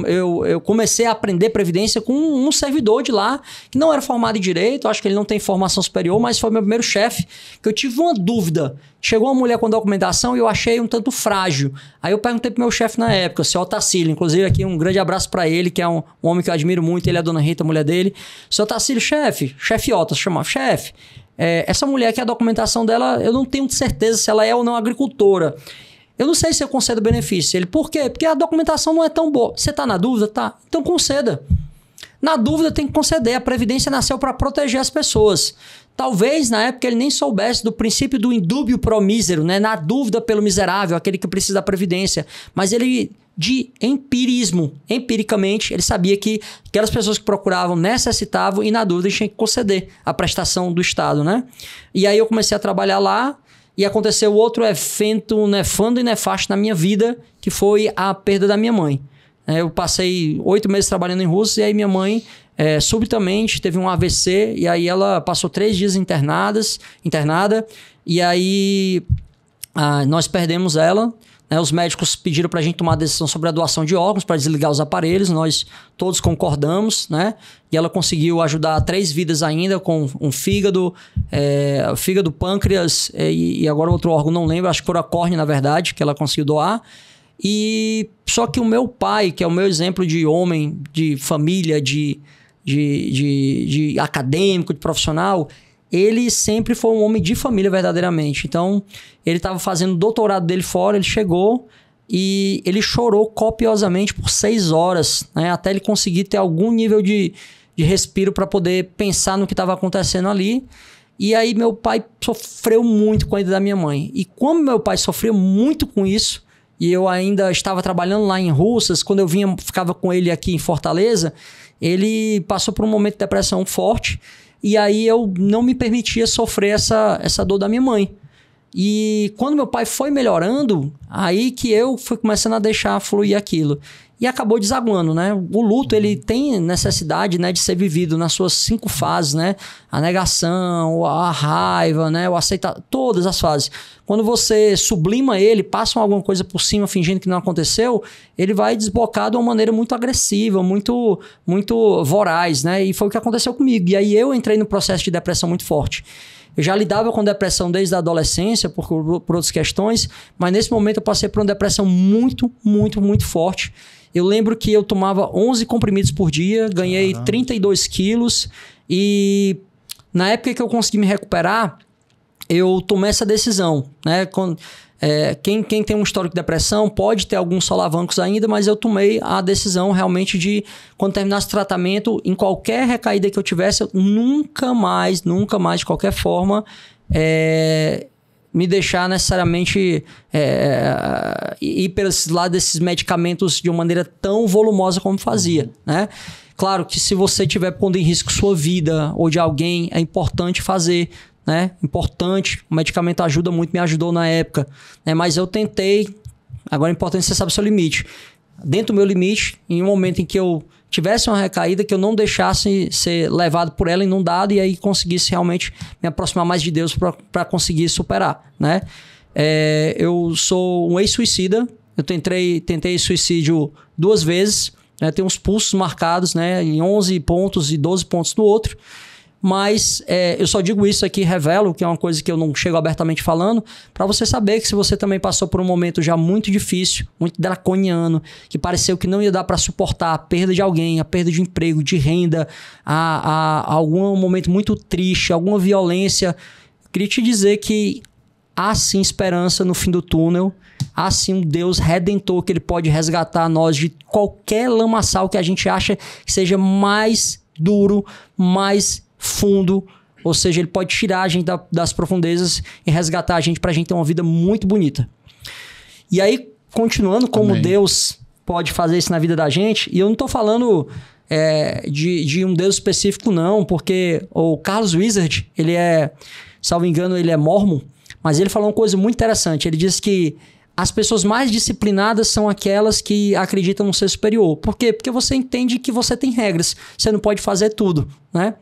B: eu comecei a aprender Previdência com um servidor de lá, que não era formado em Direito, acho que ele não tem formação superior, mas foi meu primeiro chefe, que eu tive uma dúvida. Chegou uma mulher com documentação e eu achei um tanto frágil. Aí eu perguntei pro meu chefe na época, o senhor Tacílio, inclusive aqui um grande abraço para ele, que é um homem que eu admiro muito, ele é a dona Rita, a mulher dele. Senhor Tacílio, chefe Ota, se chama, chefe, essa mulher aqui, a documentação dela, eu não tenho certeza se ela é ou não agricultora. Eu não sei se eu concedo benefício. Ele, por quê? Porque a documentação não é tão boa. Você tá na dúvida? Tá. Então conceda. Na dúvida tem que conceder. A Previdência nasceu para proteger as pessoas. Talvez, na época, ele nem soubesse do princípio do indúbio pro mísero, né? Na dúvida pelo miserável, aquele que precisa da Previdência. Mas ele, de empiricamente, ele sabia que aquelas pessoas que procuravam necessitavam e, na dúvida, tinha que conceder a prestação do Estado, né? E aí eu comecei a trabalhar lá E aconteceu outro evento nefando e nefasto na minha vida, que foi a perda da minha mãe. Eu passei 8 meses trabalhando em Rússia e aí minha mãe, subitamente, teve um AVC e aí ela passou 3 dias internada e aí nós perdemos ela. Os médicos pediram para a gente tomar a decisão sobre a doação de órgãos para desligar os aparelhos, nós todos concordamos, né? E ela conseguiu ajudar 3 vidas ainda com um fígado, pâncreas e agora outro órgão, não lembro, acho que foi a córnea, na verdade, que ela conseguiu doar. E só que o meu pai, que é o meu exemplo de homem, de família, de acadêmico, de profissional, ele sempre foi um homem de família verdadeiramente. Então, ele estava fazendo o doutorado dele fora, ele chegou e ele chorou copiosamente por 6 horas, né, até ele conseguir ter algum nível de respiro para poder pensar no que estava acontecendo ali. E aí meu pai sofreu muito com a ida da minha mãe. E como meu pai sofreu muito com isso, e eu ainda estava trabalhando lá em Russas, quando eu ficava com ele aqui em Fortaleza, ele passou por um momento de depressão forte, e aí eu não me permitia sofrer essa dor da minha mãe. E quando meu pai foi melhorando, aí que eu fui começando a deixar fluir aquilo. E acabou desaguando, né? O luto, ele tem necessidade, né, de ser vivido nas suas 5 fases, né? A negação, a raiva, né? O aceitar, todas as fases. Quando você sublima ele, passa alguma coisa por cima fingindo que não aconteceu, ele vai desbocar de uma maneira muito agressiva, muito, muito voraz, né? E foi o que aconteceu comigo. E aí eu entrei no processo de depressão muito forte. Eu já lidava com depressão desde a adolescência, por outras questões, mas nesse momento eu passei por uma depressão muito, muito, muito forte. Eu lembro que eu tomava 11 comprimidos por dia, ganhei 32 quilos e na época que eu consegui me recuperar, eu tomei essa decisão, né? Quem tem um histórico de depressão pode ter alguns solavancos ainda, mas eu tomei a decisão realmente de, quando terminasse o tratamento, em qualquer recaída que eu tivesse, eu nunca mais, de qualquer forma, me deixar necessariamente ir pelos lados desses medicamentos de uma maneira tão volumosa como fazia, né? Claro que se você estiver pondo em risco sua vida ou de alguém, é importante fazer, né? Importante, o medicamento ajuda muito, me ajudou na época, né? Mas eu tentei, agora é importante você saber o seu limite. Dentro do meu limite, em um momento em que eu tivesse uma recaída, que eu não deixasse ser levado por ela, inundado, e aí conseguisse realmente me aproximar mais de Deus para conseguir superar, né? Eu sou um ex-suicida, eu tentei suicídio 2 vezes, né? Tenho uns pulsos marcados, né? Em 11 pontos e 12 pontos no outro. Mas eu só digo isso aqui, revelo, que é uma coisa que eu não chego abertamente falando, para você saber que se você também passou por um momento já muito difícil, muito draconiano, que pareceu que não ia dar para suportar a perda de alguém, a perda de emprego, de renda, algum momento muito triste, alguma violência, eu queria te dizer que há sim esperança no fim do túnel, há sim um Deus redentor que ele pode resgatar nós de qualquer lamaçal que a gente acha que seja mais duro, mais fundo, ou seja, ele pode tirar a gente das profundezas e resgatar a gente pra gente ter uma vida muito bonita. E aí, continuando como Amém. Deus pode fazer isso na vida da gente, e eu não tô falando de um Deus específico não, porque o Carlos Wizard, ele salvo engano, ele é mórmon, mas ele falou uma coisa muito interessante, ele diz que as pessoas mais disciplinadas são aquelas que acreditam no ser superior. Por quê? Porque você entende que você tem regras, você não pode fazer tudo, né?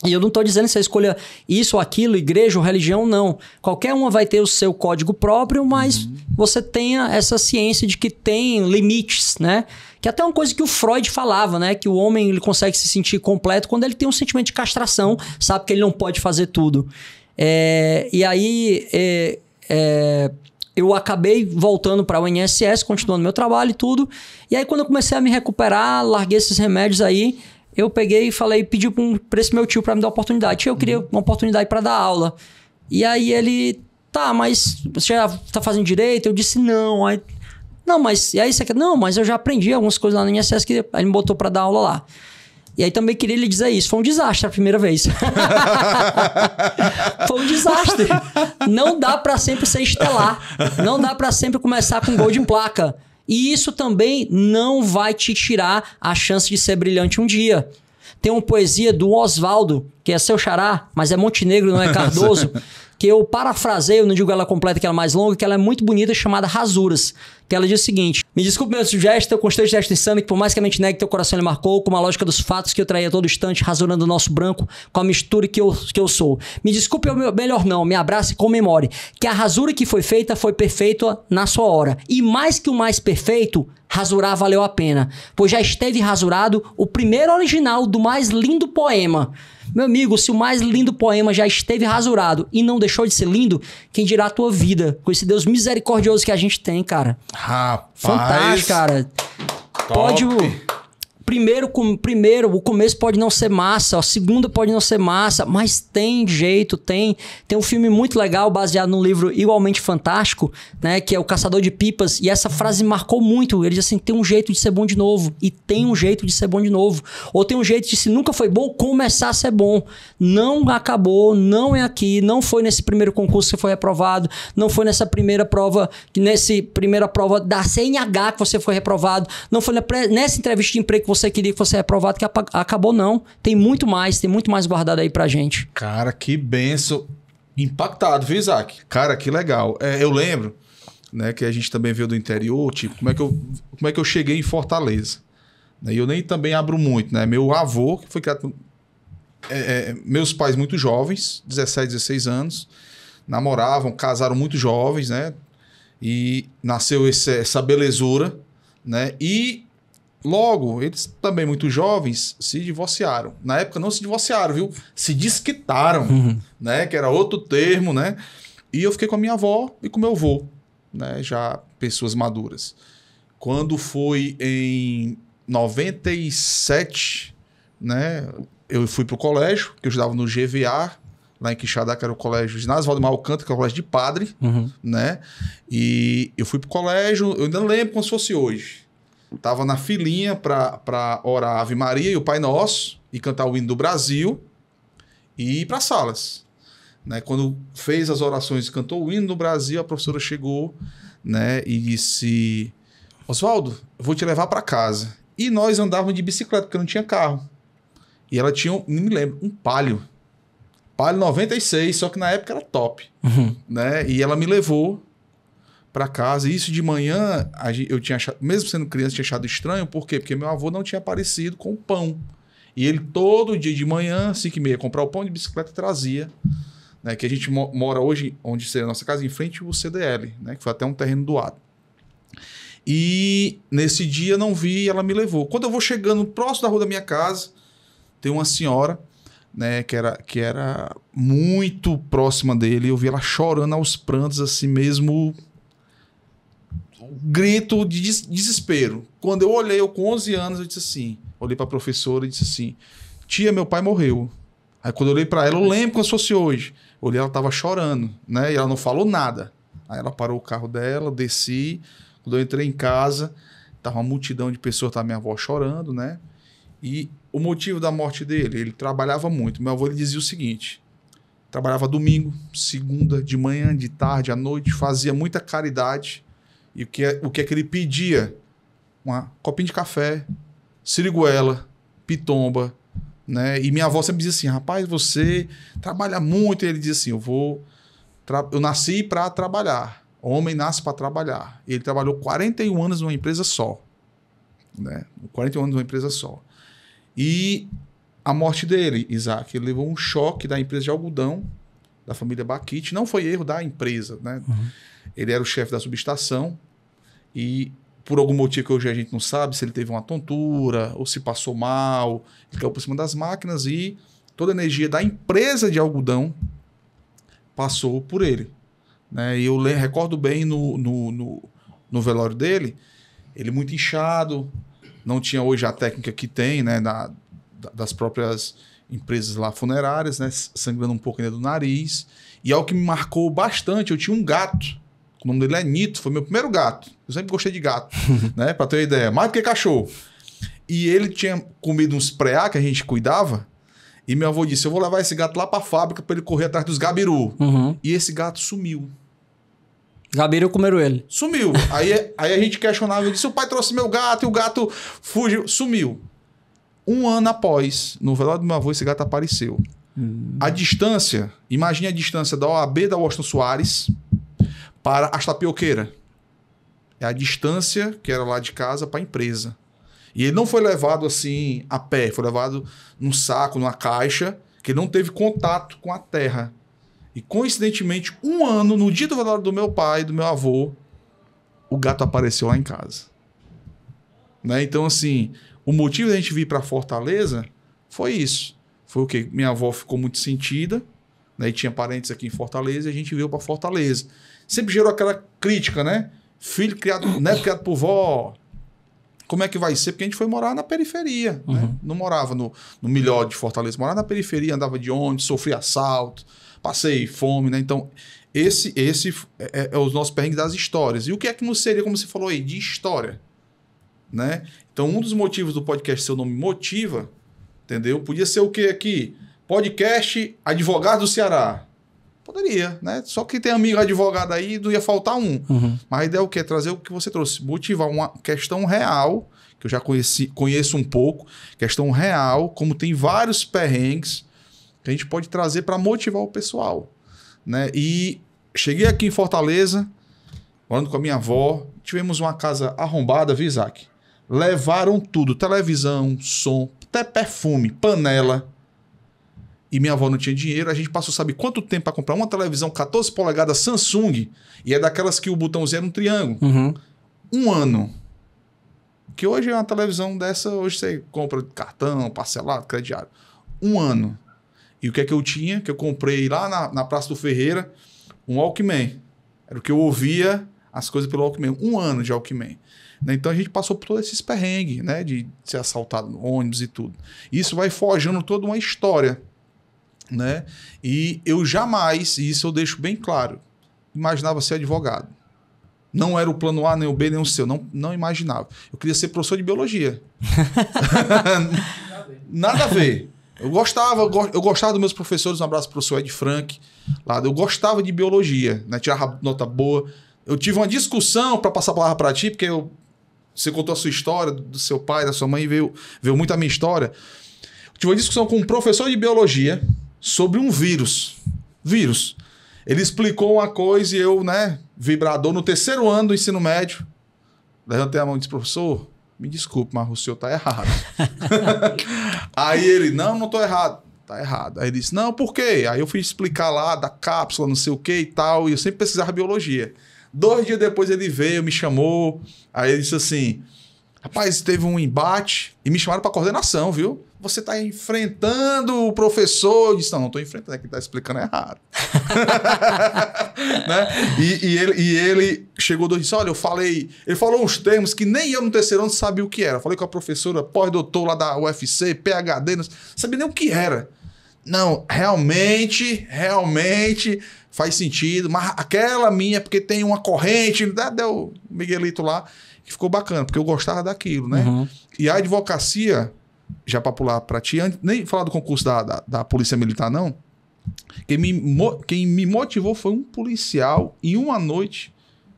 B: E eu não estou dizendo que você escolha isso ou aquilo, igreja ou religião, não. Qualquer uma vai ter o seu código próprio, mas você tenha essa ciência de que tem limites, né? Que até uma coisa que o Freud falava, né? Que o homem ele consegue se sentir completo quando ele tem um sentimento de castração, sabe que ele não pode fazer tudo. E aí eu acabei voltando para o INSS, continuando meu trabalho e tudo. E aí quando eu comecei a me recuperar, larguei esses remédios aí, eu peguei e falei, pedi para esse meu tio para me dar uma oportunidade. Eu queria uma oportunidade para dar aula. E aí ele, tá, mas você já tá fazendo direito? Eu disse, não. Aí, não, mas e aí você quer? Não, mas eu já aprendi algumas coisas lá no INSS que ele me botou para dar aula lá. E aí também queria lhe dizer isso. Foi um desastre a primeira vez. Foi um desastre. Não dá para sempre ser estelar. Não dá para sempre começar com gol de placa. E isso também não vai te tirar a chance de ser brilhante um dia. Tem uma poesia do Oswaldo, que é seu xará, mas é Montenegro, não é Cardoso. que eu parafraseio, não digo ela completa, que ela é mais longa, que ela é muito bonita, chamada Rasuras. Que ela diz o seguinte: me desculpe meu gesto, eu constante gesto insano, que por mais que a mente negue, teu coração ele marcou, com a lógica dos fatos que eu traía a todo instante, rasurando o nosso branco, com a mistura que eu sou. Me desculpe, melhor não, me abrace e comemore, que a rasura que foi feita foi perfeita na sua hora. E mais que o mais perfeito, rasurar valeu a pena, pois já esteve rasurado o primeiro original do mais lindo poema. Meu amigo, se o mais lindo poema já esteve rasurado e não deixou de ser lindo, quem dirá a tua vida? Com esse Deus misericordioso que a gente tem, cara.
A: Rapaz.
B: Fantástico, cara.
A: Top.
B: Pode... Primeiro, o começo pode não ser massa, a segunda pode não ser massa, mas tem jeito, tem um filme muito legal, baseado num livro igualmente fantástico, né, que é O Caçador de Pipas, e essa frase me marcou muito. Ele diz assim: tem um jeito de ser bom de novo, e tem um jeito de ser bom de novo, ou tem um jeito de, se nunca foi bom, começar a ser bom. Não acabou, não é aqui, não foi nesse primeiro concurso que você foi reprovado, não foi nessa primeira prova da CNH que você foi reprovado, não foi nessa entrevista de emprego que você queria que fosse reprovado que acabou, não. Tem muito mais guardado aí pra gente.
A: Cara, que benção. Impactado, viu, Isaac? Cara, que legal. Eu lembro, né, que a gente também veio do interior, tipo, como é que eu cheguei em Fortaleza. E eu nem também abro muito, né? Meu avô, que foi criado... meus pais muito jovens, 17, 16 anos, namoravam, casaram muito jovens, né? E nasceu essa belezura, né? E logo, eles também muito jovens se divorciaram. Na época não se divorciaram, viu? Se desquitaram, né? Que era outro termo, né? E eu fiquei com a minha avó e com meu avô, né? Já pessoas maduras. Quando foi em 97, né? Eu fui pro colégio, que eu estudava no GVA, lá em Quixadá, que era o colégio Ginásio Valdemar Alcântara, que é o colégio de padre, né? E eu fui pro colégio, eu ainda lembro como se fosse hoje. Tava na filinha para orar a Ave Maria e o Pai Nosso e cantar o hino do Brasil e ir para salas, né? Quando fez as orações e cantou o hino do Brasil, a professora chegou, né, e disse: Oswaldo, eu vou te levar para casa. E nós andávamos de bicicleta, porque não tinha carro. E ela tinha, não me lembro, um Palio 96, só que na época era top, né? E ela me levou para casa. E isso de manhã, eu tinha achado, mesmo sendo criança, tinha achado estranho. Por quê? Porque meu avô não tinha aparecido com o pão. E ele todo dia de manhã, 5h30, ia comprar o pão de bicicleta e trazia. Né? Que a gente mora hoje, onde seria a nossa casa, em frente ao CDL, né? Que foi até um terreno doado. E nesse dia não vi e ela me levou. Quando eu vou chegando próximo da rua da minha casa, tem uma senhora, né, que era muito próxima dele. Eu vi ela chorando aos prantos, assim mesmo... grito de desespero. Quando eu olhei, eu com 11 anos, eu disse assim, olhei para a professora e disse assim: tia, meu pai morreu. Aí quando eu olhei para ela, eu lembro como se fosse hoje. Eu olhei, ela estava chorando, né? E ela não falou nada. Aí ela parou o carro dela, eu desci. Quando eu entrei em casa, tava uma multidão de pessoas, tava minha avó chorando, né? E o motivo da morte dele, ele trabalhava muito. Meu avô, ele dizia o seguinte: trabalhava domingo, segunda, de manhã, de tarde, à noite, fazia muita caridade. E o que é que ele pedia? Uma copinha de café, siriguela, pitomba, né? E minha avó sempre dizia assim: rapaz, você trabalha muito. E ele dizia assim: eu nasci para trabalhar. Homem nasce para trabalhar. E ele trabalhou 41 anos numa empresa só, né? 41 anos numa empresa só. E a morte dele, Isaac, ele levou um choque da empresa de algodão, da família Baquite. Não foi erro da empresa, né? Ele era o chefe da subestação e, por algum motivo que hoje a gente não sabe, se ele teve uma tontura ou se passou mal, ele caiu por cima das máquinas e toda a energia da empresa de algodão passou por ele, né? E eu recordo bem no velório dele, ele muito inchado, não tinha hoje a técnica que tem, né, das próprias empresas lá funerárias, né, sangrando um pouco ainda do nariz. E algo que me marcou bastante, eu tinha um gato, o nome dele é Nito, foi meu primeiro gato. Eu sempre gostei de gato, né, pra ter uma ideia, mais do que cachorro. E ele tinha comido uns preá que a gente cuidava, e meu avô disse: eu vou levar esse gato lá pra fábrica pra ele correr atrás dos gabiru. E esse gato sumiu.
B: Gabiru comeram ele.
A: Sumiu. Aí a gente questionava, eu disse: o pai trouxe meu gato e o gato fugiu. Sumiu. Um ano após, no velório do meu avô, esse gato apareceu. A distância, imagine a distância da OAB da Washington Soares para as tapioqueiras. É a distância que era lá de casa para a empresa. E ele não foi levado assim a pé, foi levado num saco, numa caixa, que ele não teve contato com a terra. E coincidentemente, um ano, no dia do velório do meu pai, do meu avô, o gato apareceu lá em casa. Né? Então, assim, o motivo da gente vir para Fortaleza foi isso. Foi o quê? Minha avó ficou muito sentida, né? E tinha parentes aqui em Fortaleza, e a gente veio para Fortaleza. Sempre gerou aquela crítica, né? Filho criado, neto criado por vó. Como é que vai ser? Porque a gente foi morar na periferia, né? Não morava no melhor de Fortaleza, morava na periferia, andava de ônibus, sofria assalto, passei fome, né? Então, esse é os nossos perrengues das histórias. E o que é que não seria, como você falou aí, de história? Né? Então, um dos motivos do podcast Seu Nome Motiva, entendeu? Podia ser o quê aqui? Podcast Advogado do Ceará. Poderia, né? Só que tem amigo advogado aí, não ia faltar um. Mas a ideia é o quê? Trazer o que você trouxe. Motivar uma questão real, que eu já conheço um pouco, questão real, como tem vários perrengues que a gente pode trazer para motivar o pessoal. Né? E cheguei aqui em Fortaleza, morando com a minha avó, tivemos uma casa arrombada, viu, Isaac? Levaram tudo, televisão, som, até perfume, panela. E minha avó não tinha dinheiro, a gente passou, sabe quanto tempo para comprar uma televisão 14 polegadas Samsung, e é daquelas que o botãozinho era um triângulo. Um ano. Que hoje é uma televisão dessa, hoje você compra cartão, parcelado, crediário. Um ano. E o que é que eu tinha? Que eu comprei lá na Praça do Ferreira, um Walkman. Era o que eu ouvia as coisas pelo Walkman. Um ano de Walkman. Né? Então a gente passou por todos esses perrengues, né? De ser assaltado no ônibus e tudo. Isso vai forjando toda uma história. Né? E eu jamais, e isso eu deixo bem claro, imaginava ser advogado. Não era o plano A, nem o B, nem o C. Não imaginava. Eu queria ser professor de biologia. Nada a ver. Eu gostava dos meus professores. Um abraço pro professor Ed Frank. Lá, eu gostava de biologia, né? Tirava nota boa. Eu tive uma discussão para passar a palavra para ti, porque você contou a sua história, do seu pai, da sua mãe, veio muito a minha história. Eu tive uma discussão com um professor de biologia sobre um vírus. Ele explicou uma coisa e eu, né, vibrador, no 3º ano do ensino médio, levantei a mão e disse, professor, me desculpe, mas o senhor tá errado. Aí ele, não tô errado. Tá errado. Aí ele disse, não, por quê? Aí eu fui explicar lá da cápsula, não sei o que e tal, e eu sempre pesquisava biologia. 2 dias depois ele veio, me chamou, aí ele disse assim, rapaz, teve um embate e me chamaram para coordenação, viu? Você está enfrentando o professor. Eu disse, não estou enfrentando, é que está explicando errado. Né? E ele chegou e disse, olha, ele falou uns termos que nem eu no 3º ano sabia o que era. Eu falei com a professora pós-doutor lá da UFC, PhD, não sabia nem o que era. Não, realmente faz sentido, mas aquela minha, porque tem uma corrente, deu o Miguelito lá, que ficou bacana, porque eu gostava daquilo, né? E a advocacia, já para pular para ti, nem falar do concurso da Polícia Militar, não. Quem me motivou foi um policial em uma noite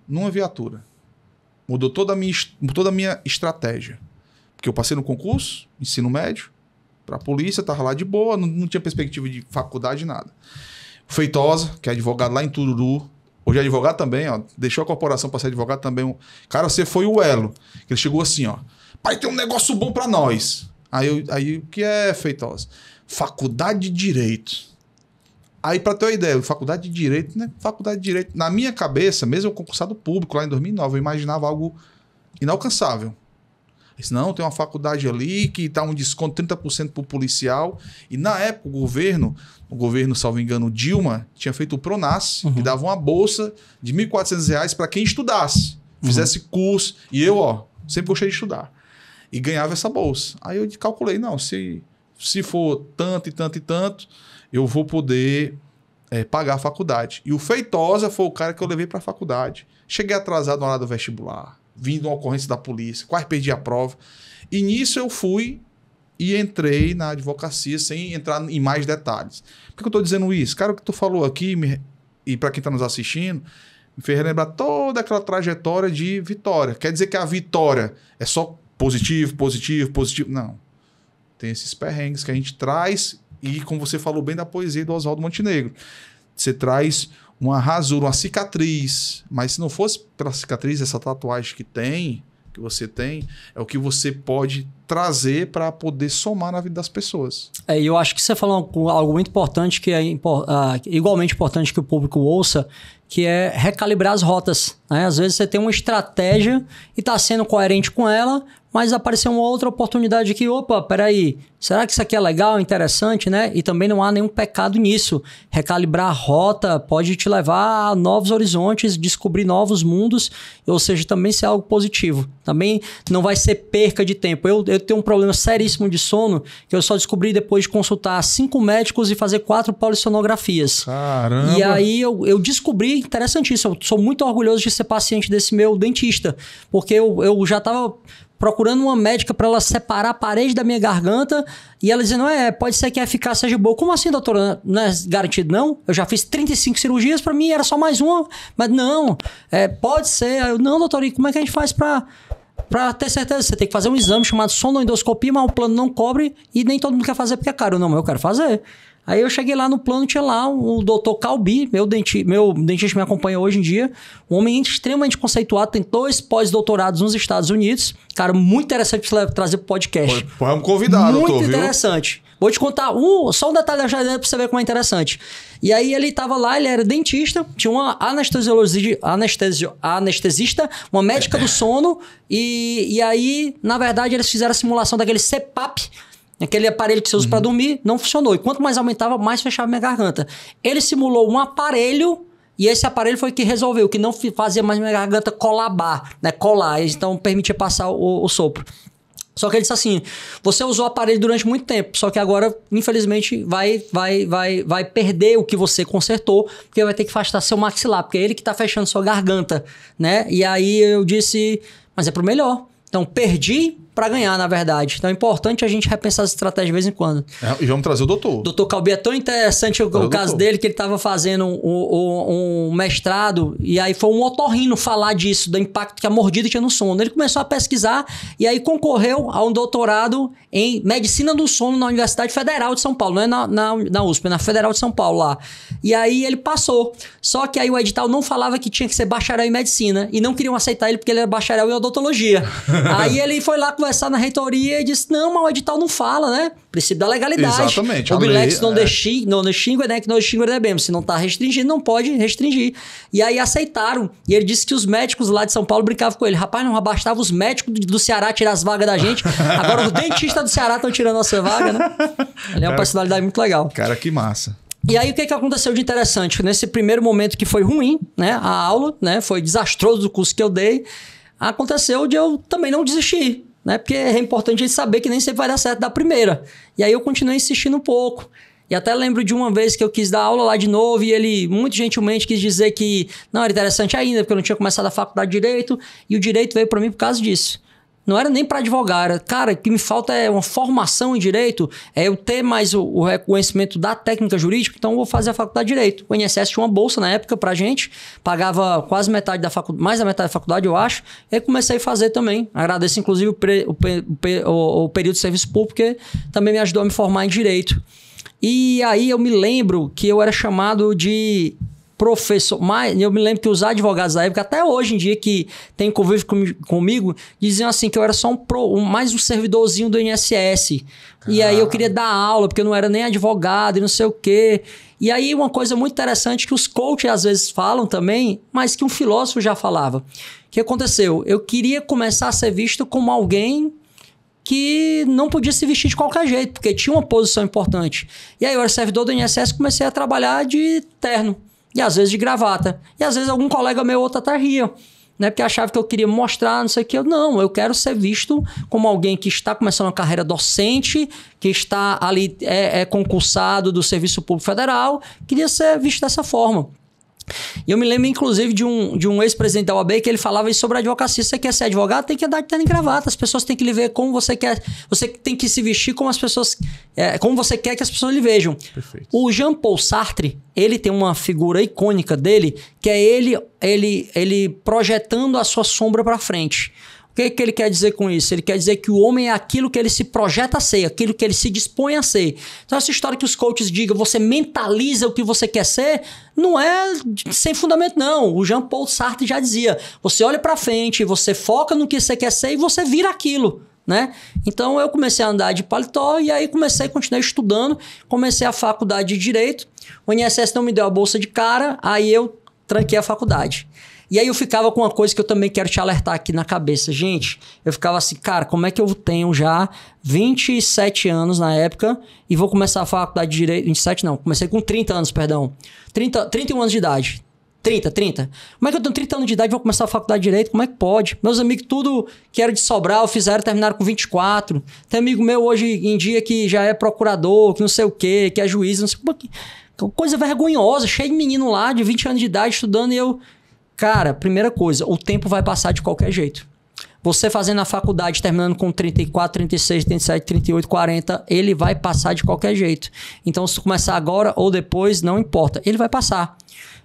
A: numa viatura. Mudou toda a minha estratégia. Porque eu passei no concurso, ensino médio, para a polícia, estava lá de boa, não tinha perspectiva de faculdade, nada. Feitosa, que é advogado lá em Tururu, hoje é advogado também, ó, deixou a corporação para ser advogado também. Cara, você foi o elo. Ele chegou assim, ó, pai, tem um negócio bom para nós. Aí o que é, Feitosa? Faculdade de Direito. Aí, para ter uma ideia, faculdade de Direito, né? Faculdade de Direito, na minha cabeça, mesmo eu concursado público lá em 2009, eu imaginava algo inalcançável. Eu disse, não, tem uma faculdade ali que dá um desconto 30% para o policial. E na época, o governo, salvo engano, Dilma, tinha feito o Pronas, que dava uma bolsa de R$ 1.400 para quem estudasse, fizesse curso. E eu, ó, sempre gostei de estudar. E ganhava essa bolsa. Aí eu calculei, não, se for tanto e tanto e tanto, eu vou poder pagar a faculdade. E o Feitosa foi o cara que eu levei para a faculdade. Cheguei atrasado na hora do vestibular, vindo uma ocorrência da polícia, quase perdi a prova. E nisso eu fui e entrei na advocacia sem entrar em mais detalhes. Por que eu estou dizendo isso? Cara, o que tu falou aqui, e para quem está nos assistindo, me fez lembrar toda aquela trajetória de vitória. Quer dizer que a vitória é só positivo. Não. Tem esses perrengues que a gente traz E como você falou bem da poesia do Oswaldo Montenegro, você traz uma rasura, uma cicatriz, mas se não fosse pela cicatriz, essa tatuagem que você tem, é o que você pode trazer para poder somar na vida das pessoas.
B: E eu acho que você falou algo muito importante, que é igualmente importante que o público ouça, que é recalibrar as rotas, né? Às vezes você tem uma estratégia e está sendo coerente com ela, mas apareceu uma outra oportunidade aqui, opa, peraí, será que isso aqui é legal, interessante, né? E também não há nenhum pecado nisso. Recalibrar a rota pode te levar a novos horizontes, descobrir novos mundos, ou seja, também ser algo positivo. Também não vai ser perca de tempo. Eu tenho um problema seríssimo de sono, que eu só descobri depois de consultar 5 médicos e fazer 4 polissonografias.
A: Caramba!
B: E aí eu descobri, interessantíssimo, eu sou muito orgulhoso de ser paciente desse meu dentista, porque eu já estava procurando uma médica para ela separar a parede da minha garganta e ela dizendo, pode ser que a eficácia seja boa. Como assim, doutora? Não é garantido, não? Eu já fiz 35 cirurgias, para mim era só mais uma. Mas não, pode ser. Eu, não, doutora, e como é que a gente faz para ter certeza? Você tem que fazer um exame chamado sonoendoscopia, mas o plano não cobre e nem todo mundo quer fazer porque é caro. Não, mas eu quero fazer. Aí eu cheguei lá no plano, tinha lá o doutor Calbi, meu dentista me acompanha hoje em dia, um homem extremamente conceituado, tem 2 pós-doutorados nos Estados Unidos, cara, muito interessante para trazer pro podcast.
A: Vamos convidar, doutor,
B: muito interessante. Viu? Vou te contar só um detalhe da jardineira para você ver como é interessante. E aí ele estava lá, ele era dentista, tinha uma anestesista, uma médica do sono, e aí, na verdade, eles fizeram a simulação daquele CPAP, aquele aparelho que você usa para dormir, não funcionou. E quanto mais aumentava, mais fechava minha garganta. Ele simulou um aparelho e esse aparelho foi que resolveu, que não fazia mais minha garganta colar, então permitia passar o sopro. Só que ele disse assim, você usou o aparelho durante muito tempo, só que agora, infelizmente, vai perder o que você consertou, porque vai ter que afastar seu maxilar, porque é ele que está fechando sua garganta, né? E aí eu disse, mas é pro melhor. Então, perdi para ganhar, na verdade. Então, é importante a gente repensar as estratégias de vez em quando.
A: E vamos trazer o doutor.
B: Doutor Calbi, é tão interessante o caso dele, que ele estava fazendo um mestrado, e aí foi um otorrino falar disso, do impacto que a mordida tinha no sono. Ele começou a pesquisar, e aí concorreu a um doutorado em Medicina do Sono na Universidade Federal de São Paulo. Não é na USP, é na Federal de São Paulo lá. E aí ele passou. Só que aí o edital não falava que tinha que ser bacharel em Medicina, e não queriam aceitar ele porque ele era bacharel em odontologia. Aí ele foi lá conversar na reitoria e disse, não, mas o edital não fala, né? Princípio da legalidade.
A: Exatamente.
B: O bilex não distingue, né? Que não distingue é mesmo. Se não tá restringido, não pode restringir. E aí aceitaram. E ele disse que os médicos lá de São Paulo brincavam com ele. Rapaz, não bastava os médicos do Ceará tirar as vagas da gente. Agora os dentistas do Ceará estão tirando a nossa vaga, né? Ele é uma personalidade muito legal.
A: Cara, que massa.
B: E aí, o que aconteceu de interessante? Nesse primeiro momento que foi ruim, né? A aula, né? Foi desastroso o curso que eu dei. Aconteceu de eu também não desistir, né? Porque é importante a gente saber que nem sempre vai dar certo da primeira. E aí eu continuei insistindo um pouco. E até lembro de uma vez que eu quis dar aula lá de novo e ele muito gentilmente quis dizer que não era interessante ainda, porque eu não tinha começado a faculdade de Direito, e o Direito veio para mim por causa disso. Não era nem para advogar, era, cara, o que me falta é uma formação em Direito, é eu ter mais o reconhecimento da técnica jurídica, então eu vou fazer a faculdade de Direito. O INSS tinha uma bolsa na época pra gente, pagava quase metade da faculdade, mais da metade da faculdade, eu acho, e aí comecei a fazer também. Agradeço, inclusive, o período de serviço público, porque também me ajudou a me formar em Direito. E aí eu me lembro que eu era chamado de professor, mas eu me lembro que os advogados da época, até hoje em dia que tem convívio comigo, diziam assim que eu era só mais um servidorzinho do INSS. E aí eu queria dar aula, porque eu não era nem advogado e não sei o quê. E aí uma coisa muito interessante que os coaches às vezes falam também, mas que um filósofo já falava. O que aconteceu? Eu queria começar a ser visto como alguém que não podia se vestir de qualquer jeito, porque tinha uma posição importante. E aí eu era servidor do INSS e comecei a trabalhar de terno. E às vezes de gravata. E às vezes algum colega meu ou outro até ria, né? Porque achava que eu queria mostrar, não sei o que. Não, eu quero ser visto como alguém que está começando uma carreira docente, que está ali, concursado do Serviço Público Federal. Queria ser visto dessa forma. E eu me lembro, inclusive, de um ex-presidente da OAB que ele falava isso sobre a advocacia. Se você quer ser advogado, tem que andar de terno e gravata. As pessoas têm que lhe ver como você quer. Você tem que se vestir como as pessoas... como você quer que as pessoas lhe vejam.
A: Perfeito.
B: O Jean-Paul Sartre, ele tem uma figura icônica dele, que é ele projetando a sua sombra para frente. O que ele quer dizer com isso? Ele quer dizer que o homem é aquilo que ele se projeta a ser, aquilo que ele se dispõe a ser. Então essa história que os coaches digam, você mentaliza o que você quer ser, não é sem fundamento não. O Jean-Paul Sartre já dizia, você olha pra frente, você foca no que você quer ser e você vira aquilo. Né? Então eu comecei a andar de paletó e aí continuei estudando, comecei a faculdade de Direito, o INSS não me deu a bolsa de cara, aí eu tranquei a faculdade. E aí eu ficava com uma coisa que eu também quero te alertar aqui na cabeça. Gente, eu ficava assim, cara, como é que eu tenho já 27 anos na época e vou começar a faculdade de Direito... 27 não, comecei com 30 anos, perdão. 31 anos de idade. 30. Como é que eu tenho 30 anos de idade e vou começar a faculdade de Direito? Como é que pode? Meus amigos, tudo que era de Sobral, fizeram, terminaram com 24. Tem amigo meu hoje em dia que já é procurador, que não sei o quê, que é juiz, não sei o quê. Coisa vergonhosa, cheio de menino lá de 20 anos de idade estudando e eu... Cara, primeira coisa, o tempo vai passar de qualquer jeito. Você fazendo a faculdade, terminando com 34, 36, 37, 38, 40, ele vai passar de qualquer jeito. Então, se tu começar agora ou depois, não importa, ele vai passar.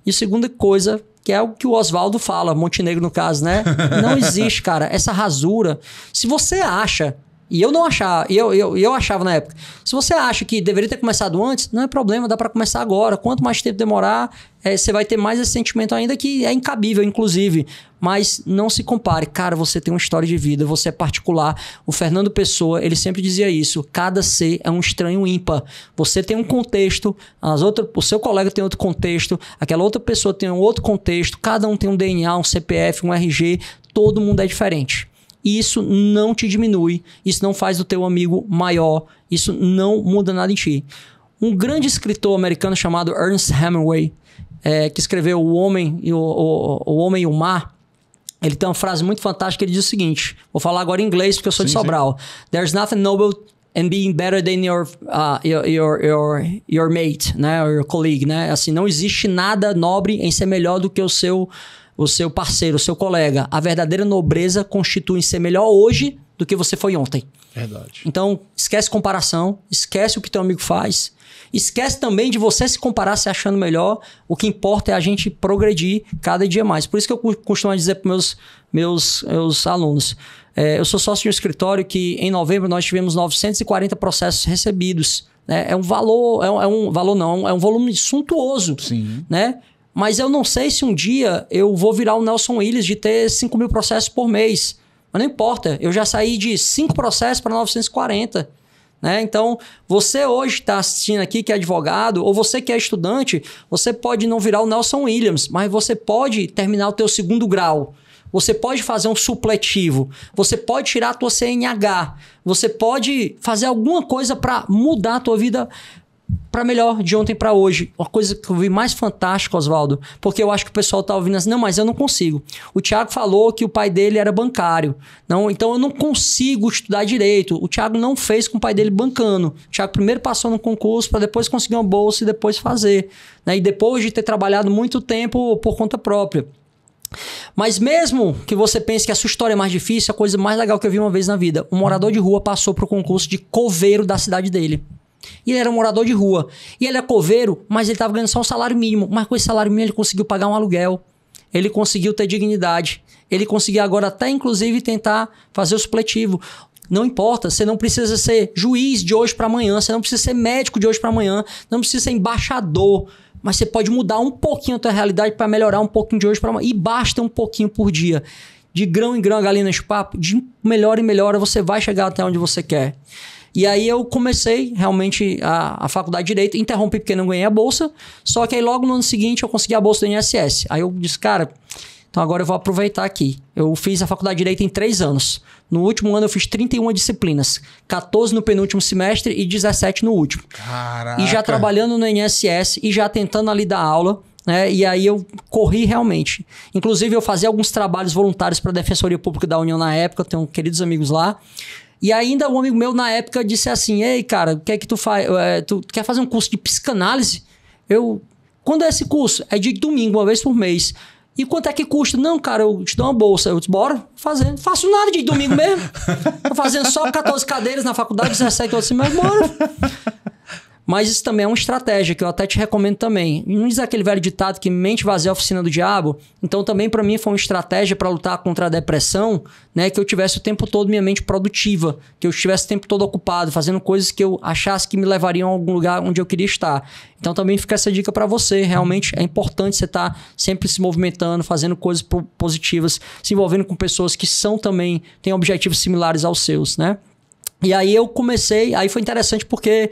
B: E a segunda coisa, que é o que o Oswaldo fala, Montenegro no caso, né? Não existe, cara, essa rasura. Se você acha, e eu não achava, eu achava na época, se você acha que deveria ter começado antes, não é problema, dá pra começar agora. Quanto mais tempo demorar, você vai ter mais esse sentimento ainda que é incabível, inclusive. Mas não se compare. Cara, você tem uma história de vida, você é particular. O Fernando Pessoa, ele sempre dizia isso. Cada ser é um estranho ímpar. Você tem um contexto, o seu colega tem outro contexto, aquela outra pessoa tem um outro contexto, cada um tem um DNA, um CPF, um RG, todo mundo é diferente. E isso não te diminui, isso não faz do teu amigo maior, isso não muda nada em ti. Um grande escritor americano chamado Ernest Hemingway, que escreveu O Homem e o Mar, ele tem uma frase muito fantástica, ele diz o seguinte, vou falar agora em inglês porque eu sou de Sobral. There's nothing noble in being better than your mate, né? Or your colleague, né? Assim, não existe nada nobre em ser melhor do que o seu parceiro, o seu colega. A verdadeira nobreza constitui em ser melhor hoje do que você foi ontem.
A: Verdade.
B: Então, esquece comparação, esquece o que teu amigo faz, esquece também de você se comparar se achando melhor. O que importa é a gente progredir cada dia mais. Por isso que eu costumo dizer para meus alunos, eu sou sócio de um escritório que em novembro nós tivemos 940 processos recebidos. Né? É um volume suntuoso.
A: Sim.
B: Né? Mas eu não sei se um dia eu vou virar o Nelson Williams de ter 5 mil processos por mês. Mas não importa, eu já saí de 5 processos para 940. Né? Então, você hoje está assistindo aqui que é advogado, ou você que é estudante, você pode não virar o Nelson Williams, mas você pode terminar o teu 2º grau. Você pode fazer um supletivo, você pode tirar a tua CNH, você pode fazer alguma coisa para mudar a tua vida para melhor de ontem para hoje. Uma coisa que eu vi mais fantástica, Oswaldo, porque eu acho que o pessoal tá ouvindo assim, não, mas eu não consigo. O Thiago falou que o pai dele era bancário. Não, então eu não consigo estudar direito. O Thiago não fez com o pai dele bancando. O Thiago primeiro passou no concurso para depois conseguir uma bolsa e depois fazer. Né? E depois de ter trabalhado muito tempo por conta própria. Mas mesmo que você pense que a sua história é mais difícil, a coisa mais legal que eu vi uma vez na vida, um morador de rua passou para o concurso de coveiro da cidade dele. E ele era um morador de rua. E ele é coveiro, mas ele estava ganhando só um salário mínimo. Mas com esse salário mínimo ele conseguiu pagar um aluguel. Ele conseguiu ter dignidade. Ele conseguiu agora até, inclusive, tentar fazer o supletivo. Não importa, você não precisa ser juiz de hoje para amanhã. Você não precisa ser médico de hoje para amanhã. Não precisa ser embaixador. Mas você pode mudar um pouquinho a tua realidade para melhorar um pouquinho de hoje para amanhã. E basta um pouquinho por dia. De grão em grão, a galinha enche o papo. De melhor em melhor, você vai chegar até onde você quer. E aí eu comecei realmente a faculdade de Direito, interrompi porque não ganhei a bolsa, só que aí logo no ano seguinte eu consegui a bolsa do INSS. Aí eu disse, cara, então agora eu vou aproveitar aqui. Eu fiz a faculdade de Direito em 3 anos. No último ano eu fiz 31 disciplinas, 14 no penúltimo semestre e 17 no último.
A: Caraca!
B: E já trabalhando no INSS e já tentando ali dar aula, né? E aí eu corri realmente. Inclusive eu fazia alguns trabalhos voluntários para a Defensoria Pública da União na época, eu tenho queridos amigos lá. E ainda um amigo meu na época disse assim, ei cara, o que é que tu faz? Tu quer fazer um curso de psicanálise? Quando é esse curso? É de domingo, uma vez por mês. E quanto é que custa? Não, cara, eu te dou uma bolsa. Eu disse, bora, fazendo. Não faço nada de domingo mesmo. Tô fazendo só 14 cadeiras na faculdade, 17 outros, mas bora. Mas isso também é uma estratégia que eu até te recomendo também. Não diz aquele velho ditado que mente vazia é a oficina do diabo? Então também para mim foi uma estratégia para lutar contra a depressão, né? Que eu tivesse o tempo todo minha mente produtiva, que eu estivesse o tempo todo ocupado, fazendo coisas que eu achasse que me levariam a algum lugar onde eu queria estar. Então também fica essa dica para você. Realmente é importante você estar sempre se movimentando, fazendo coisas positivas, se envolvendo com pessoas que têm objetivos similares aos seus, né? E aí eu comecei, aí foi interessante porque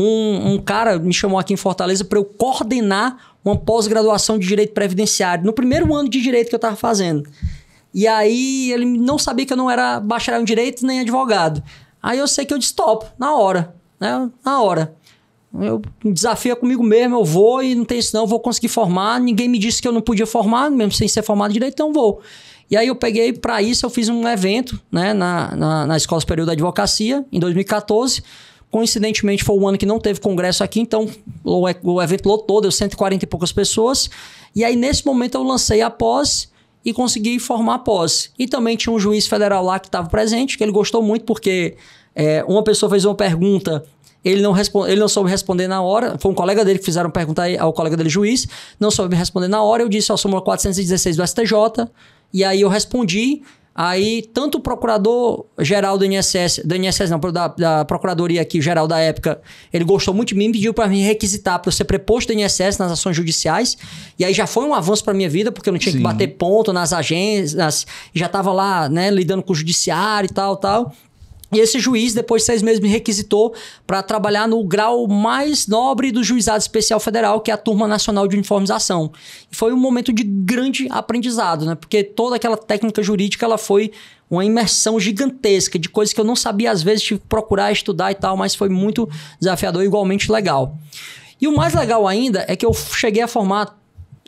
B: um cara me chamou aqui em Fortaleza para eu coordenar uma pós-graduação de Direito Previdenciário, no primeiro ano de Direito que eu estava fazendo. E aí ele não sabia que eu não era bacharel em Direito nem advogado. Aí eu sei que eu disse top, na hora, né? Na hora. Eu desafio comigo mesmo, eu vou e não tem isso não, eu vou conseguir formar. Ninguém me disse que eu não podia formar, mesmo sem ser formado em Direito, então vou. E aí eu peguei, para isso eu fiz um evento, né, na Escola Superior da Advocacia, em 2014. Coincidentemente foi o ano que não teve congresso aqui, então o evento lotou, deu 140 e poucas pessoas. E aí nesse momento eu lancei a pós e consegui formar a pós. E também tinha um juiz federal lá que estava presente, que ele gostou muito porque uma pessoa fez uma pergunta, ele não soube responder na hora. Foi um colega dele que fizeram pergunta ao colega dele, juiz, não soube responder na hora. Eu disse, súmula 416 do STJ, e aí eu respondi. Aí, tanto o procurador-geral do INSS, da Procuradoria aqui, geral da época, ele gostou muito de mim, pediu para me requisitar para eu ser preposto do INSS nas ações judiciais. E aí já foi um avanço para minha vida, porque eu não tinha que bater ponto nas agências, já estava lá, né, lidando com o judiciário e tal. E esse juiz, depois de 6 meses, me requisitou para trabalhar no grau mais nobre do Juizado Especial Federal, que é a Turma Nacional de Uniformização. E foi um momento de grande aprendizado, né? Porque toda aquela técnica jurídica ela foi uma imersão gigantesca de coisas que eu não sabia, às vezes tive que procurar, estudar e tal, mas foi muito desafiador e igualmente legal. E o mais legal ainda é que eu cheguei a formar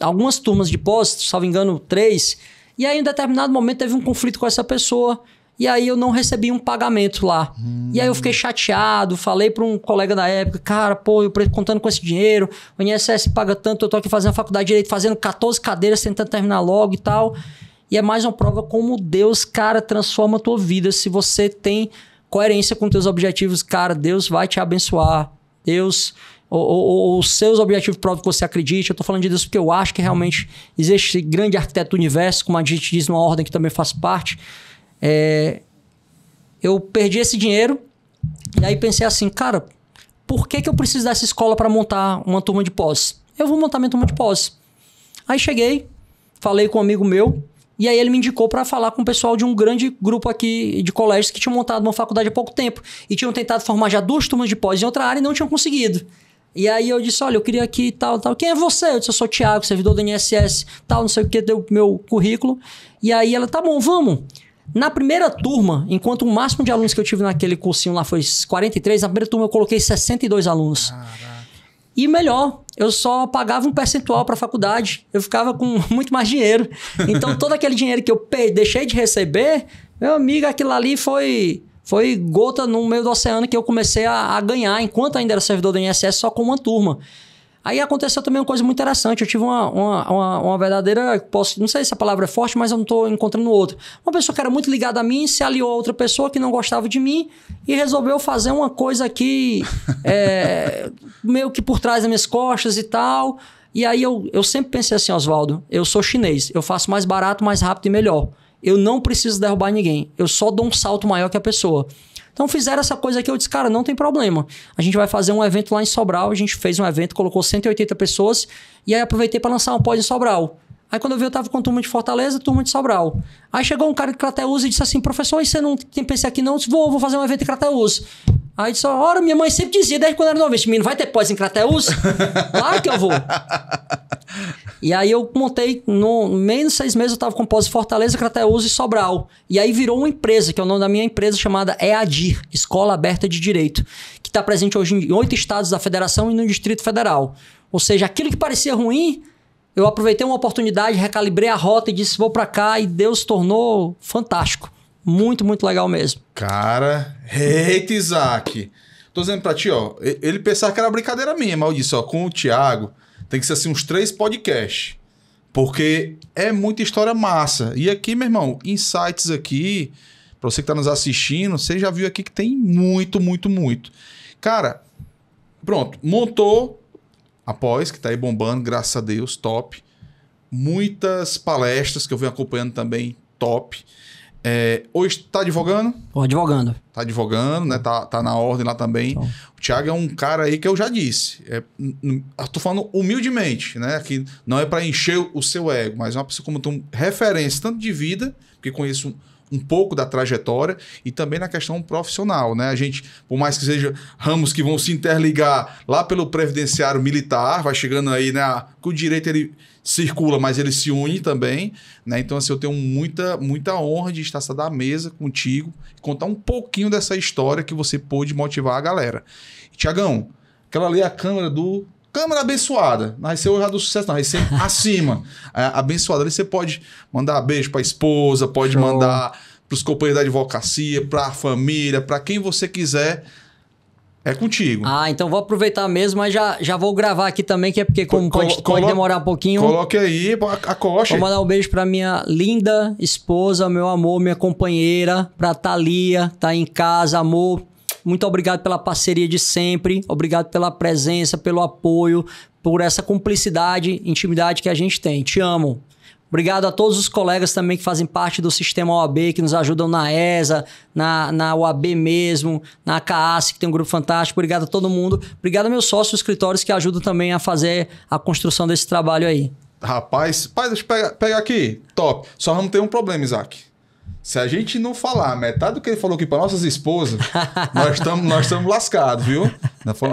B: algumas turmas de pós, salvo engano, 3, e aí em determinado momento teve um conflito com essa pessoa. E aí eu não recebi um pagamento lá. E aí eu fiquei chateado, falei para um colega da época, cara, pô, eu contando com esse dinheiro, o INSS paga tanto, eu tô aqui fazendo a faculdade de Direito, fazendo 14 cadeiras, tentando terminar logo e tal. E é mais uma prova como Deus, cara, transforma a tua vida. Se você tem coerência com teus objetivos, cara, Deus vai te abençoar. Deus, os seus objetivos próprios que você acredite. Eu tô falando de Deus porque eu acho que realmente existe esse grande arquiteto do universo, como a gente diz numa ordem que também faz parte. Eu perdi esse dinheiro e aí pensei assim, cara, por que eu preciso dessa escola para montar uma turma de pós? Eu vou montar minha turma de pós. Aí cheguei, falei com um amigo meu e aí ele me indicou para falar com o pessoal de um grande grupo aqui de colégios que tinham montado uma faculdade há pouco tempo e tinham tentado formar já 2 turmas de pós em outra área e não tinham conseguido. E aí eu disse, olha, eu queria aqui tal. Quem é você? Eu disse, eu sou o Thiago, servidor do INSS, tal, não sei o que, deu meu currículo. E aí ela, tá bom, vamos. Na primeira turma, enquanto o máximo de alunos que eu tive naquele cursinho lá foi 43, na primeira turma eu coloquei 62 alunos. Caraca. E melhor, eu só pagava um percentual para a faculdade. Eu ficava com muito mais dinheiro. Então, todo aquele dinheiro que eu deixei de receber, meu amigo, aquilo ali foi gota no meio do oceano que eu comecei a ganhar, enquanto ainda era servidor do INSS, só com uma turma. Aí aconteceu também uma coisa muito interessante. Eu tive uma verdadeira... não sei se a palavra é forte, mas eu não estou encontrando outra. Uma pessoa que era muito ligada a mim se aliou a outra pessoa que não gostava de mim e resolveu fazer uma coisa aqui meio que por trás das minhas costas e tal. E aí eu sempre pensei assim, Oswaldo, eu sou chinês, eu faço mais barato, mais rápido e melhor. Eu não preciso derrubar ninguém, eu só dou um salto maior que a pessoa. Então fizeram essa coisa aqui, eu disse, cara, não tem problema. A gente vai fazer um evento lá em Sobral, a gente fez um evento, colocou 180 pessoas, e aí aproveitei para lançar um pós em Sobral. Aí quando eu vi, eu tava com turma de Fortaleza, turma de Sobral. Aí chegou um cara de Crateús e disse assim, professor, e você não tem PC aqui não? Eu disse, vou fazer um evento em Crateús. Aí disse, ora, minha mãe sempre dizia, desde quando eu era novo, menino, vai ter pós em Crateús? Claro que eu vou. E aí eu montei, no menos de 6 meses eu tava com pós em Fortaleza, Crateús e Sobral. E aí virou uma empresa, que é o nome da minha empresa, chamada EADIR, Escola Aberta de Direito, que está presente hoje em 8 estados da federação e no Distrito Federal. Ou seja, aquilo que parecia ruim, eu aproveitei uma oportunidade, recalibrei a rota e disse, vou para cá, e Deus tornou fantástico. Muito, muito legal mesmo.
A: Cara, eita, Isaac. Tô dizendo pra ti, ó, ele pensava que era brincadeira minha, mas eu disse, ó, com o Thiago, tem que ser assim uns 3 podcasts, porque é muita história massa. E aqui, meu irmão, insights aqui, pra você que tá nos assistindo, você já viu aqui que tem muito, muito, muito. Cara, Pronto, montou após, que tá aí bombando, graças a Deus, top. Muitas palestras que eu venho acompanhando também, top. Hoje tá advogando?
B: Tô advogando.
A: Tá advogando, né? Tá na ordem lá também. Então. O Thiago é um cara aí que eu já disse. Tô falando humildemente, né? Que não é para encher o seu ego, mas é uma pessoa como tem referência tanto de vida, porque conheço um pouco da trajetória e também na questão profissional, né? A gente, por mais que seja ramos que vão se interligar lá pelo previdenciário militar, vai chegando aí, né? Que o direito ele circula, mas ele se une também, né? Então, assim, eu tenho muita honra de estar da mesa contigo e contar um pouquinho dessa história que você pôde motivar a galera. Tiagão, aquela ali é a câmera do... Câmera abençoada. Não vai ser o do sucesso, não. Vai ser acima. Abençoada. Ali você pode mandar beijo pra esposa, pode mandar pros companheiros da advocacia, pra família, pra quem você quiser. É contigo.
B: Então vou aproveitar mesmo, mas já vou gravar aqui também, que é porque como pode demorar um pouquinho.
A: Coloque aí, acoche.
B: Vou mandar um beijo pra minha linda esposa, meu amor, minha companheira, pra Thalia, tá em casa, amor. Muito obrigado pela parceria de sempre, obrigado pela presença, pelo apoio, por essa cumplicidade, intimidade que a gente tem. Te amo. Obrigado a todos os colegas também que fazem parte do sistema OAB, que nos ajudam na ESA, na OAB mesmo, na CAAS, que tem um grupo fantástico. Obrigado a todo mundo. Obrigado a meus sócios escritórios que ajudam também a fazer a construção desse trabalho aí.
A: Rapaz, deixa eu pegar aqui. Top. Só vamos ter um problema, Isaac. Se a gente não falar metade do que ele falou aqui para nossas esposas, nós estamos lascados, viu?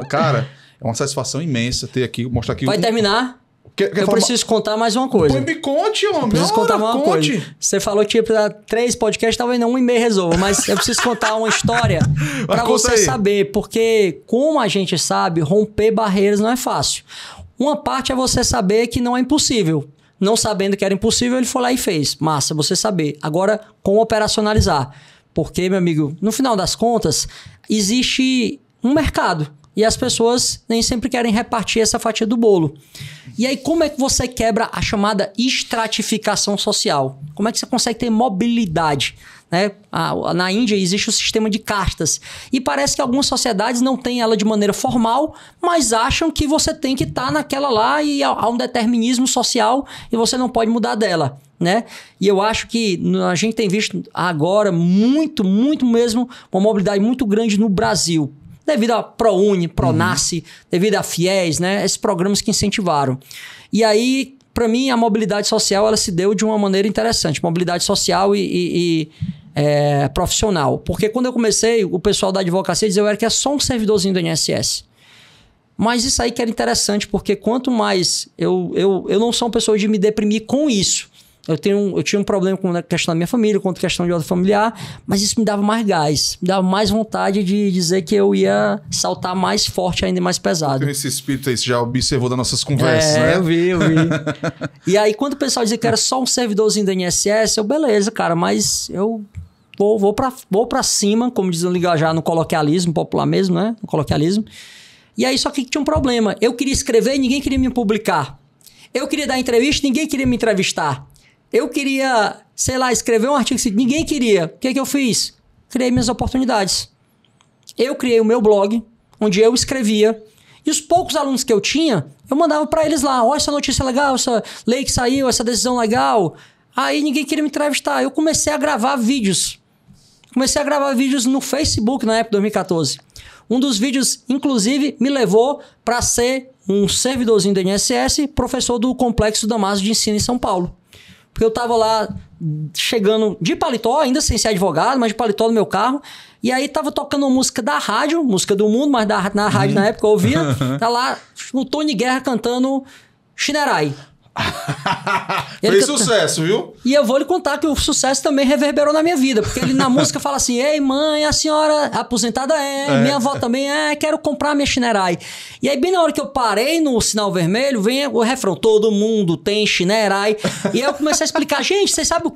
A: Cara, é uma satisfação imensa ter aqui, mostrar aqui.
B: Vai terminar? Eu preciso contar mais uma coisa.
A: Pô, me conte, homem.
B: Preciso contar mais uma coisa. Você falou que tinha para dar 3 podcasts, talvez não 1,5 resolva, mas eu preciso contar uma história para você saber, porque como a gente sabe, romper barreiras não é fácil. Uma parte é você saber que não é impossível. Não sabendo que era impossível, ele foi lá e fez. Massa, você saber. Agora, como operacionalizar? Porque, meu amigo, no final das contas, existe um mercado. E as pessoas nem sempre querem repartir essa fatia do bolo. E aí, como é que você quebra a chamada estratificação social? Como é que você consegue ter mobilidade? Né? Na Índia existe o sistema de castas. E parece que algumas sociedades não têm ela de maneira formal, mas acham que você tem que estar naquela lá e há um determinismo social e você não pode mudar dela. Né? E eu acho que a gente tem visto agora muito mesmo uma mobilidade muito grande no Brasil. Devido a ProUni, ProNasce, devido a FIES, né? Esses programas que incentivaram. E aí, para mim, a mobilidade social ela se deu de uma maneira interessante. Mobilidade social e profissional. Porque quando eu comecei, o pessoal da advocacia dizia que era só um servidorzinho do INSS. Mas isso aí que era interessante, porque quanto mais... Eu não sou uma pessoa de me deprimir com isso. Eu tinha um problema com a questão da minha família, com a questão de ordem familiar, mas isso me dava mais gás, me dava mais vontade de dizer que eu ia saltar mais forte, ainda mais pesado.
A: Tem esse espírito aí, você já observou das nossas conversas, né?
B: Eu vi. E aí, quando o pessoal dizia que era só um servidorzinho da INSS, beleza, cara, mas eu vou pra cima, como diz o linguajar no coloquialismo, popular mesmo, né? No coloquialismo. E aí, só que tinha um problema. Eu queria escrever e ninguém queria me publicar. Eu queria dar entrevista e ninguém queria me entrevistar. Eu queria, sei lá, escrever um artigo, ninguém queria. O que eu fiz? Criei minhas oportunidades. Eu criei o meu blog, onde eu escrevia. E os poucos alunos que eu tinha, eu mandava para eles lá. Olha essa notícia legal, essa lei que saiu, essa decisão legal. Aí ninguém queria me entrevistar. Eu comecei a gravar vídeos. Comecei a gravar vídeos no Facebook na época, 2014. Um dos vídeos, inclusive, me levou para ser um servidorzinho do INSS, professor do Complexo Damásio de Ensino em São Paulo. Porque eu tava lá chegando de paletó, ainda sem ser advogado, mas de paletó no meu carro. E aí tava tocando uma música da rádio, música do mundo, mas na rádio na época eu ouvia. Tá lá o Tony Guerra cantando Shinerai.
A: Fez sucesso, viu?
B: E eu vou lhe contar que o sucesso também reverberou na minha vida. Porque ele na música fala assim: ei mãe, a senhora aposentada minha avó também quero comprar minha Shinerai. E aí bem na hora que eu parei no sinal vermelho, vem o refrão: todo mundo tem Shinerai. E aí eu comecei a explicar: gente, vocês sabem o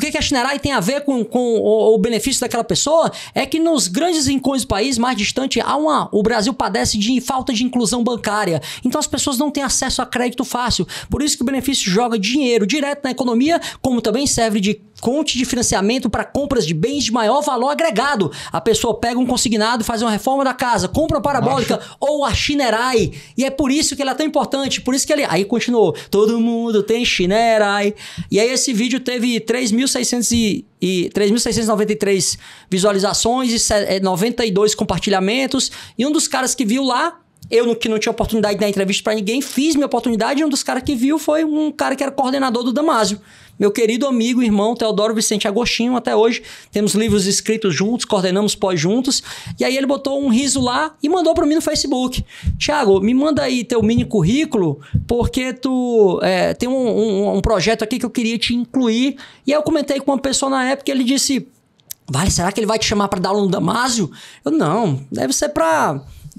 B: que a Shinerai tem a ver com o benefício daquela pessoa? É que nos grandes rincões do país, mais distante, o Brasil padece de falta de inclusão bancária. Então as pessoas não têm acesso a crédito fácil. Por isso que o benefício joga dinheiro direto na economia, como também serve de fonte de financiamento para compras de bens de maior valor agregado. A pessoa pega um consignado, faz uma reforma da casa, compra uma parabólica ou a Shinerai. E é por isso que ela é tão importante. Por isso que ele... Aí continuou. Todo mundo tem Shinerai. E aí esse vídeo teve 3.693 visualizações e 92 compartilhamentos. E um dos caras que viu lá, eu que não tinha oportunidade de dar entrevista para ninguém, fiz minha oportunidade e um dos caras que viu foi um cara que era coordenador do Damásio. Meu querido amigo, irmão, Teodoro Vicente Agostinho, até hoje. Temos livros escritos juntos, coordenamos pós juntos. E aí ele botou um riso lá e mandou para mim no Facebook. Thiago, me manda aí teu mini currículo, porque tu tem um projeto aqui que eu queria te incluir. E aí eu comentei com uma pessoa na época e ele disse... Vale, será que ele vai te chamar para dar aula no Damásio? Eu, não, deve ser para...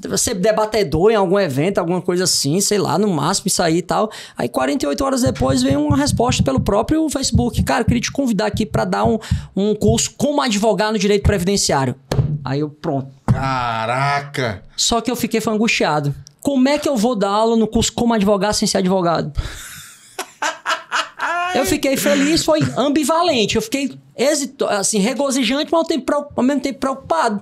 B: Você debatedor em algum evento, alguma coisa assim, sei lá, no máximo isso aí e tal. Aí 48 horas depois vem uma resposta pelo próprio Facebook. Cara, eu queria te convidar aqui para dar um curso como advogado no direito previdenciário. Aí eu, pronto.
A: Caraca!
B: Só que eu fiquei angustiado. Como é que eu vou dar aula no curso como advogado sem ser advogado? Eu fiquei feliz, foi ambivalente. Eu fiquei assim, regozijante, mas ao mesmo tempo preocupado.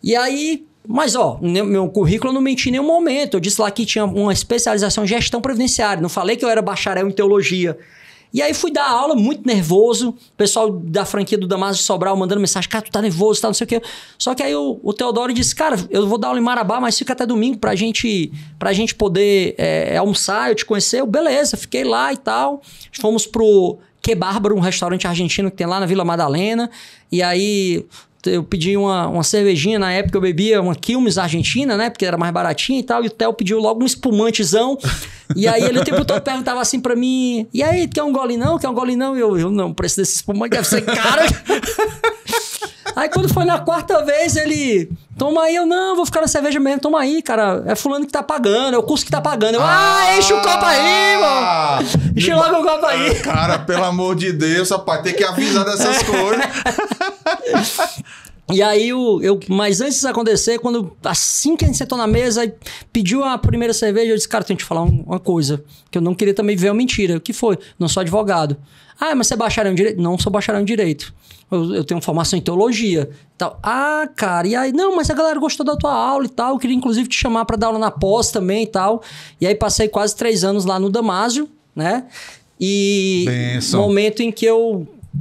B: E aí... Mas, meu currículo eu não menti em nenhum momento. Eu disse lá que tinha uma especialização em gestão previdenciária. Não falei que eu era bacharel em teologia. E aí fui dar aula, muito nervoso. O pessoal da franquia do Damásio de Sobral mandando mensagem. Cara, tu tá nervoso, tá não sei o quê. Só que aí o Teodoro disse, cara, eu vou dar aula em Marabá, mas fica até domingo pra gente poder almoçar, eu te conhecer. Eu, beleza, fiquei lá e tal. Fomos pro Que Bárbaro, um restaurante argentino que tem lá na Vila Madalena. E aí... Eu pedi uma cervejinha, na época eu bebia uma Quilmes Argentina, né? Porque era mais baratinha e tal. E o Theo pediu logo um espumantezão. E aí ele o tempo todo perguntava assim pra mim... E aí, quer um gole não? Quer um gole não? Eu não, o preço desse espumante deve ser caro. Aí quando foi na quarta vez, ele... Toma aí, eu não, vou ficar na cerveja mesmo. Toma aí, cara. É fulano que tá pagando, é o curso que tá pagando. Eu, enche o copo aí, mano. Enche logo o copo aí.
A: Cara, pelo amor de Deus, rapaz, tem que avisar dessas coisas.
B: E aí, mas antes disso acontecer, assim que a gente sentou na mesa e pediu a primeira cerveja, eu disse, cara, tenho que te falar uma coisa, que eu não queria também ver uma mentira. O que foi? Não sou advogado. Mas você é bacharel em direito? Não sou bacharel em direito. Eu tenho formação em teologia. Tal. Cara, e aí, não, mas a galera gostou da tua aula e tal, eu queria inclusive te chamar para dar aula na pós também e tal. E aí passei quase 3 anos lá no Damásio, né? E momento em que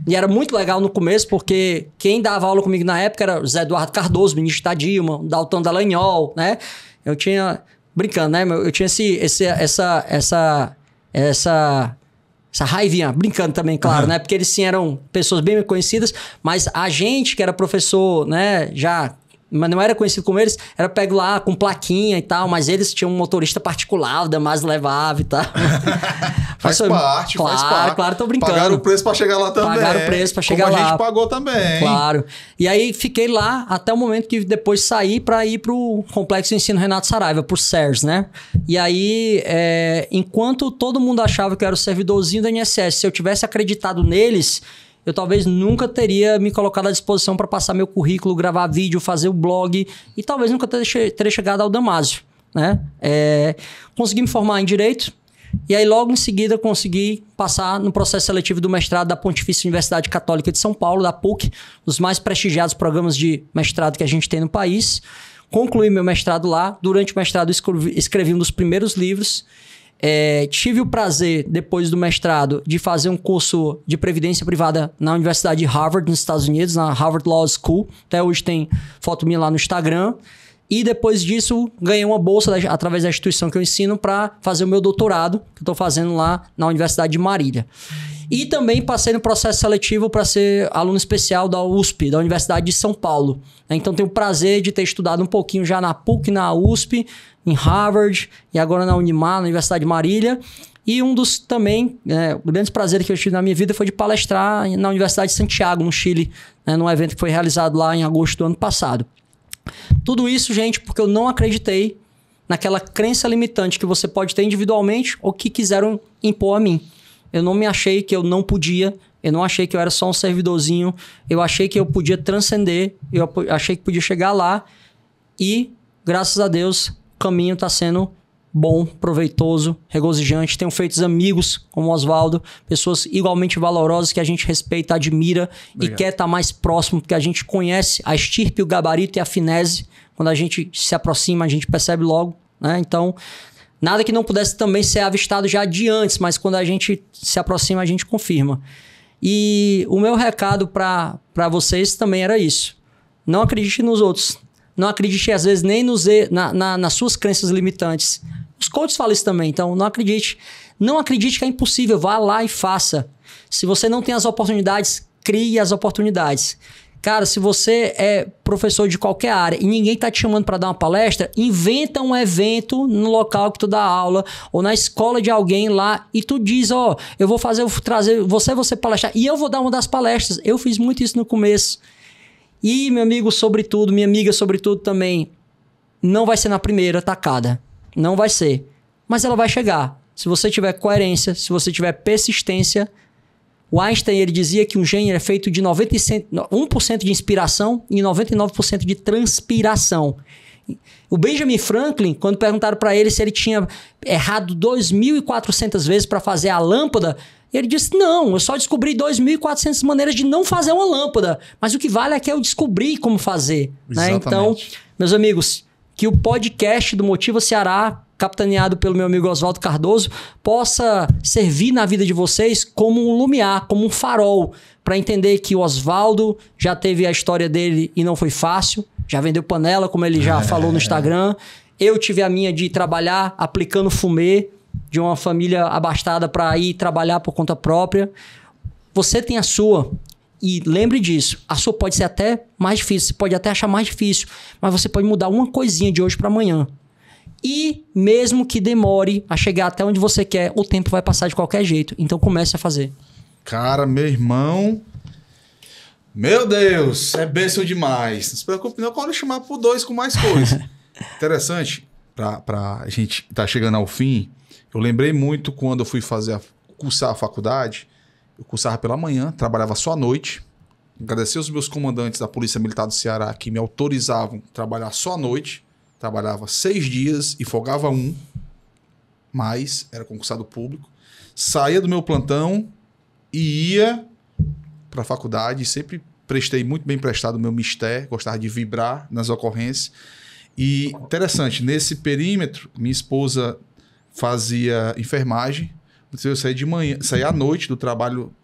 B: E era muito legal no começo, porque quem dava aula comigo na época era o Zé Eduardo Cardoso, ministro da Dilma, o Dalton Dallagnol, né? Eu tinha... Brincando, né? Eu tinha essa raivinha, brincando também, claro, né? Porque eles sim eram pessoas bem conhecidas, mas a gente que era professor, né? Mas não era conhecido como eles, era pego lá com plaquinha e tal, mas eles tinham um motorista particular, o Damásio levava e tal.
A: Faz parte.
B: Claro, tô brincando.
A: Pagaram o preço pra chegar lá também.
B: Pagaram o preço pra chegar lá.
A: Como a gente pagou também.
B: Claro. E aí fiquei lá até o momento que depois saí pra ir pro Complexo de Ensino Renato Saraiva, pro SERS, né? E aí, enquanto todo mundo achava que eu era o servidorzinho da INSS, se eu tivesse acreditado neles... eu talvez nunca teria me colocado à disposição para passar meu currículo, gravar vídeo, fazer o blog e talvez nunca teria chegado ao Damásio, né? Consegui me formar em Direito e aí logo em seguida consegui passar no processo seletivo do mestrado da Pontifícia Universidade Católica de São Paulo, da PUC, dos mais prestigiados programas de mestrado que a gente tem no país. Concluí meu mestrado lá. Durante o mestrado escrevi um dos primeiros livros. Tive o prazer, depois do mestrado, de fazer um curso de previdência privada na Universidade de Harvard, nos Estados Unidos, na Harvard Law School. Até hoje tem foto minha lá no Instagram. E depois disso, ganhei uma bolsa através da instituição que eu ensino para fazer o meu doutorado, que eu estou fazendo lá na Universidade de Marília. E também passei no processo seletivo para ser aluno especial da USP, da Universidade de São Paulo. Então tenho o prazer de ter estudado um pouquinho já na PUC, na USP, em Harvard e agora na Unimar, na Universidade de Marília. E um dos também grandes prazeres que eu tive na minha vida foi de palestrar na Universidade de Santiago, no Chile, né, num evento que foi realizado lá em agosto do ano passado. Tudo isso, gente, porque eu não acreditei naquela crença limitante que você pode ter individualmente ou que quiseram impor a mim. Eu não me achei que eu não podia, eu não achei que eu era só um servidorzinho, eu achei que eu podia transcender, eu achei que podia chegar lá e, graças a Deus, o caminho está sendo bom, proveitoso, regozijante. Tenho feito amigos como o Oswaldo, pessoas igualmente valorosas que a gente respeita, admira e quer estar mais próximo, porque a gente conhece a estirpe, o gabarito e a finese. Quando a gente se aproxima, a gente percebe logo, né? Então, nada que não pudesse também ser avistado já de antes, mas quando a gente se aproxima, a gente confirma. E o meu recado para vocês também era isso. Não acredite nos outros. Não acredite, às vezes, nem nas suas crenças limitantes. Os coaches falam isso também, então não acredite. Não acredite que é impossível, vá lá e faça. Se você não tem as oportunidades, crie as oportunidades. Cara, se você é professor de qualquer área e ninguém tá te chamando para dar uma palestra, inventa um evento no local que tu dá aula ou na escola de alguém lá e tu diz, ó, eu vou trazer você palestrar e eu vou dar uma das palestras. Eu fiz muito isso no começo. E, meu amigo, sobretudo, minha amiga, sobretudo também, não vai ser na primeira tacada. Não vai ser. Mas ela vai chegar. Se você tiver coerência, se você tiver persistência. O Einstein, ele dizia que um gênio é feito de 1% de inspiração e 99% de transpiração. O Benjamin Franklin, quando perguntaram para ele se ele tinha errado 2.400 vezes para fazer a lâmpada, ele disse, não, eu só descobri 2.400 maneiras de não fazer uma lâmpada. Mas o que vale é que eu descobri como fazer. Né? Então, meus amigos, que o podcast do Motiva Ceará, capitaneado pelo meu amigo Oswaldo Cardoso, possa servir na vida de vocês como um lumiar, como um farol, para entender que o Oswaldo já teve a história dele e não foi fácil, já vendeu panela, como ele já falou no Instagram. Eu tive a minha de trabalhar aplicando fumê, de uma família abastada para ir trabalhar por conta própria. Você tem a sua. E lembre disso, a sua pode ser até mais difícil, você pode até achar mais difícil, mas você pode mudar uma coisinha de hoje para amanhã. E mesmo que demore a chegar até onde você quer, o tempo vai passar de qualquer jeito. Então comece a fazer.
A: Cara, meu irmão... Meu Deus, é bênção demais. Não se preocupe não, pode chamar por 2 com mais coisa. Interessante, pra gente tá chegando ao fim, eu lembrei muito quando eu fui cursar a faculdade, eu cursava pela manhã, trabalhava só à noite. Agradecer aos meus comandantes da Polícia Militar do Ceará que me autorizavam a trabalhar só à noite. Trabalhava 6 dias e folgava 1, mas era concursado público. Saía do meu plantão e ia para a faculdade. Sempre prestei muito bem prestado o meu mistério, gostava de vibrar nas ocorrências. E interessante, nesse perímetro, minha esposa fazia enfermagem. Eu saía de manhã, saía à noite do trabalho,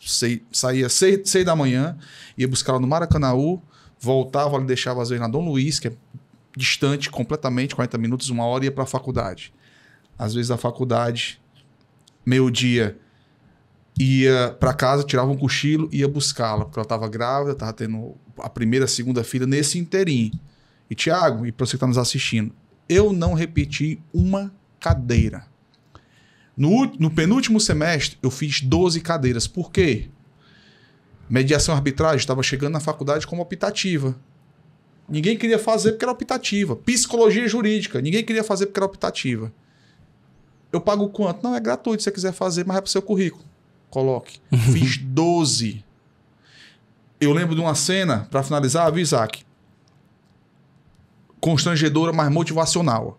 A: saía 6 da manhã, ia buscar ela no Maracanaú, voltava, ela deixava às vezes na Dom Luiz, que é distante completamente, 40 minutos, 1 hora, ia para a faculdade. Às vezes a faculdade, meio-dia, ia para casa, tirava um cochilo e ia buscá-la, porque ela estava grávida, estava tendo a primeira, segunda filha nesse inteirinho. E Tiago, e para você que está nos assistindo, eu não repeti uma cadeira. No penúltimo semestre, eu fiz 12 cadeiras. Por quê? Mediação e arbitragem estava chegando na faculdade como optativa. Ninguém queria fazer porque era optativa. Psicologia jurídica, ninguém queria fazer porque era optativa. Eu pago quanto? Não, é gratuito se você quiser fazer, mas é para o seu currículo. Coloque. Fiz 12. Eu lembro de uma cena, para finalizar, viu, Isaac? Constrangedora, mas motivacional.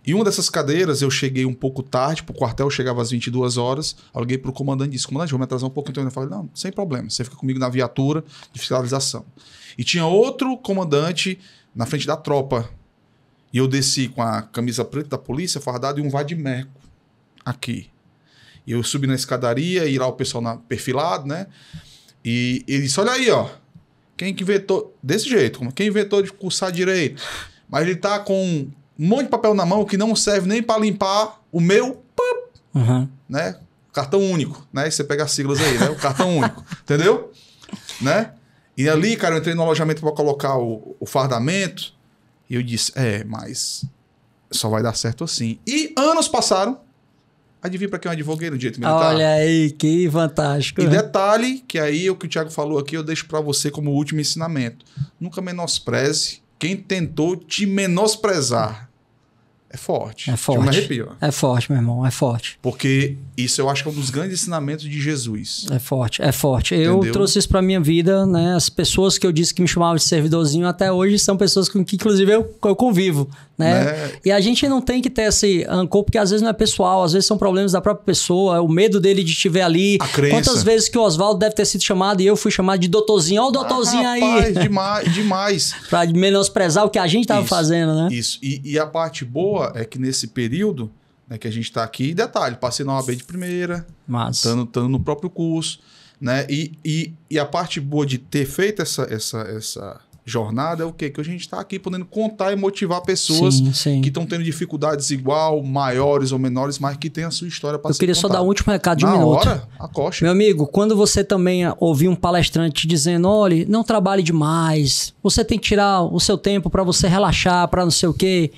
A: E uma dessas cadeiras, eu cheguei um pouco tarde, pro quartel, eu chegava às 22 horas, eu liguei pro comandante e disse, comandante, vou me atrasar um pouco. Então eu falei, não, sem problema, você fica comigo na viatura de fiscalização. E tinha outro comandante na frente da tropa. E eu desci com a camisa preta da polícia, fardado, e um vadimeco aqui. E eu subi na escadaria, e lá o pessoal perfilado, né? E ele disse, olha aí, ó, quem que inventou... Desse jeito, quem inventou de cursar direito? Mas ele tá com um monte de papel na mão que não serve nem para limpar o meu... né? Cartão único, né? Você pega as siglas aí, né? O cartão único, entendeu? Né? E ali, cara, eu entrei no alojamento para colocar o fardamento e eu disse, mas só vai dar certo assim. E anos passaram. Adivinha para quem eu advoguei no direito militar?
B: Olha aí, que fantástico.
A: E detalhe, que aí o que o Thiago falou aqui, eu deixo para você como último ensinamento. Nunca menospreze quem tentou te menosprezar. É forte.
B: É forte.
A: Eu me arrepio.
B: É forte, meu irmão, é forte.
A: Porque isso eu acho que é um dos grandes ensinamentos de Jesus.
B: É forte, é forte. Eu
A: Entendeu?
B: trouxe isso pra minha vida, né? As pessoas que eu disse que me chamavam de servidorzinho até hoje são pessoas com que, inclusive, eu convivo, né? E a gente não tem que ter esse rancor, porque às vezes não é pessoal, às vezes são problemas da própria pessoa, o medo dele de te ver ali.
A: A crença.
B: Quantas vezes que o Oswaldo deve ter sido chamado e eu fui chamado de doutorzinho? Ó o doutorzinho aí!
A: Rapaz, demais.
B: Pra menosprezar o que a gente tava fazendo, né?
A: Isso. E a parte boa é que nesse período, né, que a gente tá aqui, detalhe, passei na OAB de primeira, estando no próprio curso, né? E a parte boa de ter feito essa jornada é o quê? Que a gente tá aqui podendo contar e motivar pessoas que estão tendo dificuldades igual, maiores ou menores, mas que tem a sua história para ser contada.
B: Eu queria só dar um último recado de um minuto.
A: Na hora, acoste.
B: Meu amigo, quando você também ouvir um palestrante dizendo, olha, não trabalhe demais, você tem que tirar o seu tempo para você relaxar, para não sei o quê.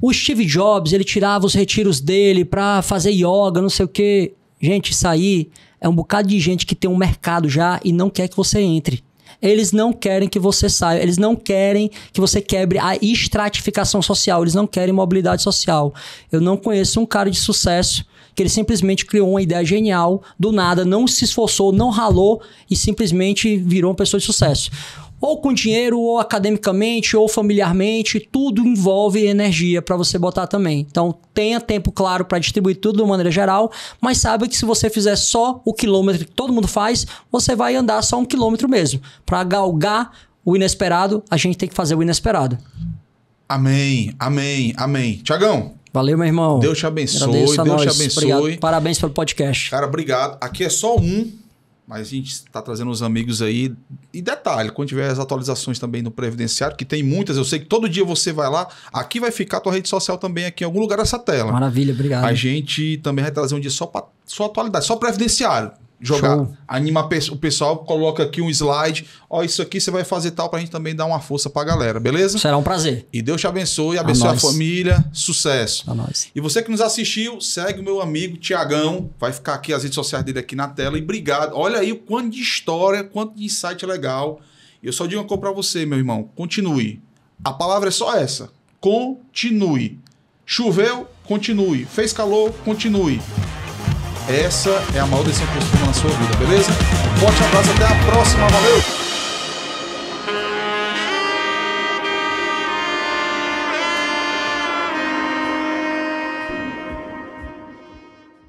B: O Steve Jobs, ele tirava os retiros dele para fazer yoga, não sei o quê. Gente, isso aí é um bocado de gente que tem um mercado já e não quer que você entre. Eles não querem que você saia, eles não querem que você quebre a estratificação social, eles não querem mobilidade social. Eu não conheço um cara de sucesso que ele simplesmente criou uma ideia genial, do nada, não se esforçou, não ralou e simplesmente virou uma pessoa de sucesso. Ou com dinheiro, ou academicamente, ou familiarmente, tudo envolve energia para você botar também. Então, tenha tempo claro para distribuir tudo de uma maneira geral, mas saiba que se você fizer só o quilômetro que todo mundo faz, você vai andar só 1 quilômetro mesmo. Para galgar o inesperado, a gente tem que fazer o inesperado.
A: Amém, amém, amém. Tiagão.
B: Valeu, meu irmão.
A: Deus te abençoe, Deus te abençoe.
B: Obrigado. Parabéns pelo podcast.
A: Cara, obrigado. Aqui é só um, mas a gente está trazendo os amigos aí. E detalhe, quando tiver as atualizações também no Previdenciário, que tem muitas, eu sei que todo dia você vai lá, aqui vai ficar a tua rede social também, aqui em algum lugar dessa tela.
B: Maravilha, obrigado.
A: A gente também vai trazer um dia só atualidade, só Previdenciário. Jogar,
B: show.
A: Anima o pessoal, coloca aqui um slide. Ó, isso aqui você vai fazer tal pra gente também dar uma força pra galera, beleza?
B: Será um prazer.
A: E Deus te abençoe, abençoe a família, sucesso.
B: A nós.
A: E você que nos assistiu, segue o meu amigo Tiagão, vai ficar aqui as redes sociais dele aqui na tela. E obrigado. Olha aí o quanto de história, quanto de insight legal. E eu só digo uma coisa pra você, meu irmão, continue. A palavra é só essa, continue. Choveu, continue. Fez calor, continue. Essa é a maior decisão que você toma na sua vida, beleza? Um forte abraço, até a próxima, valeu!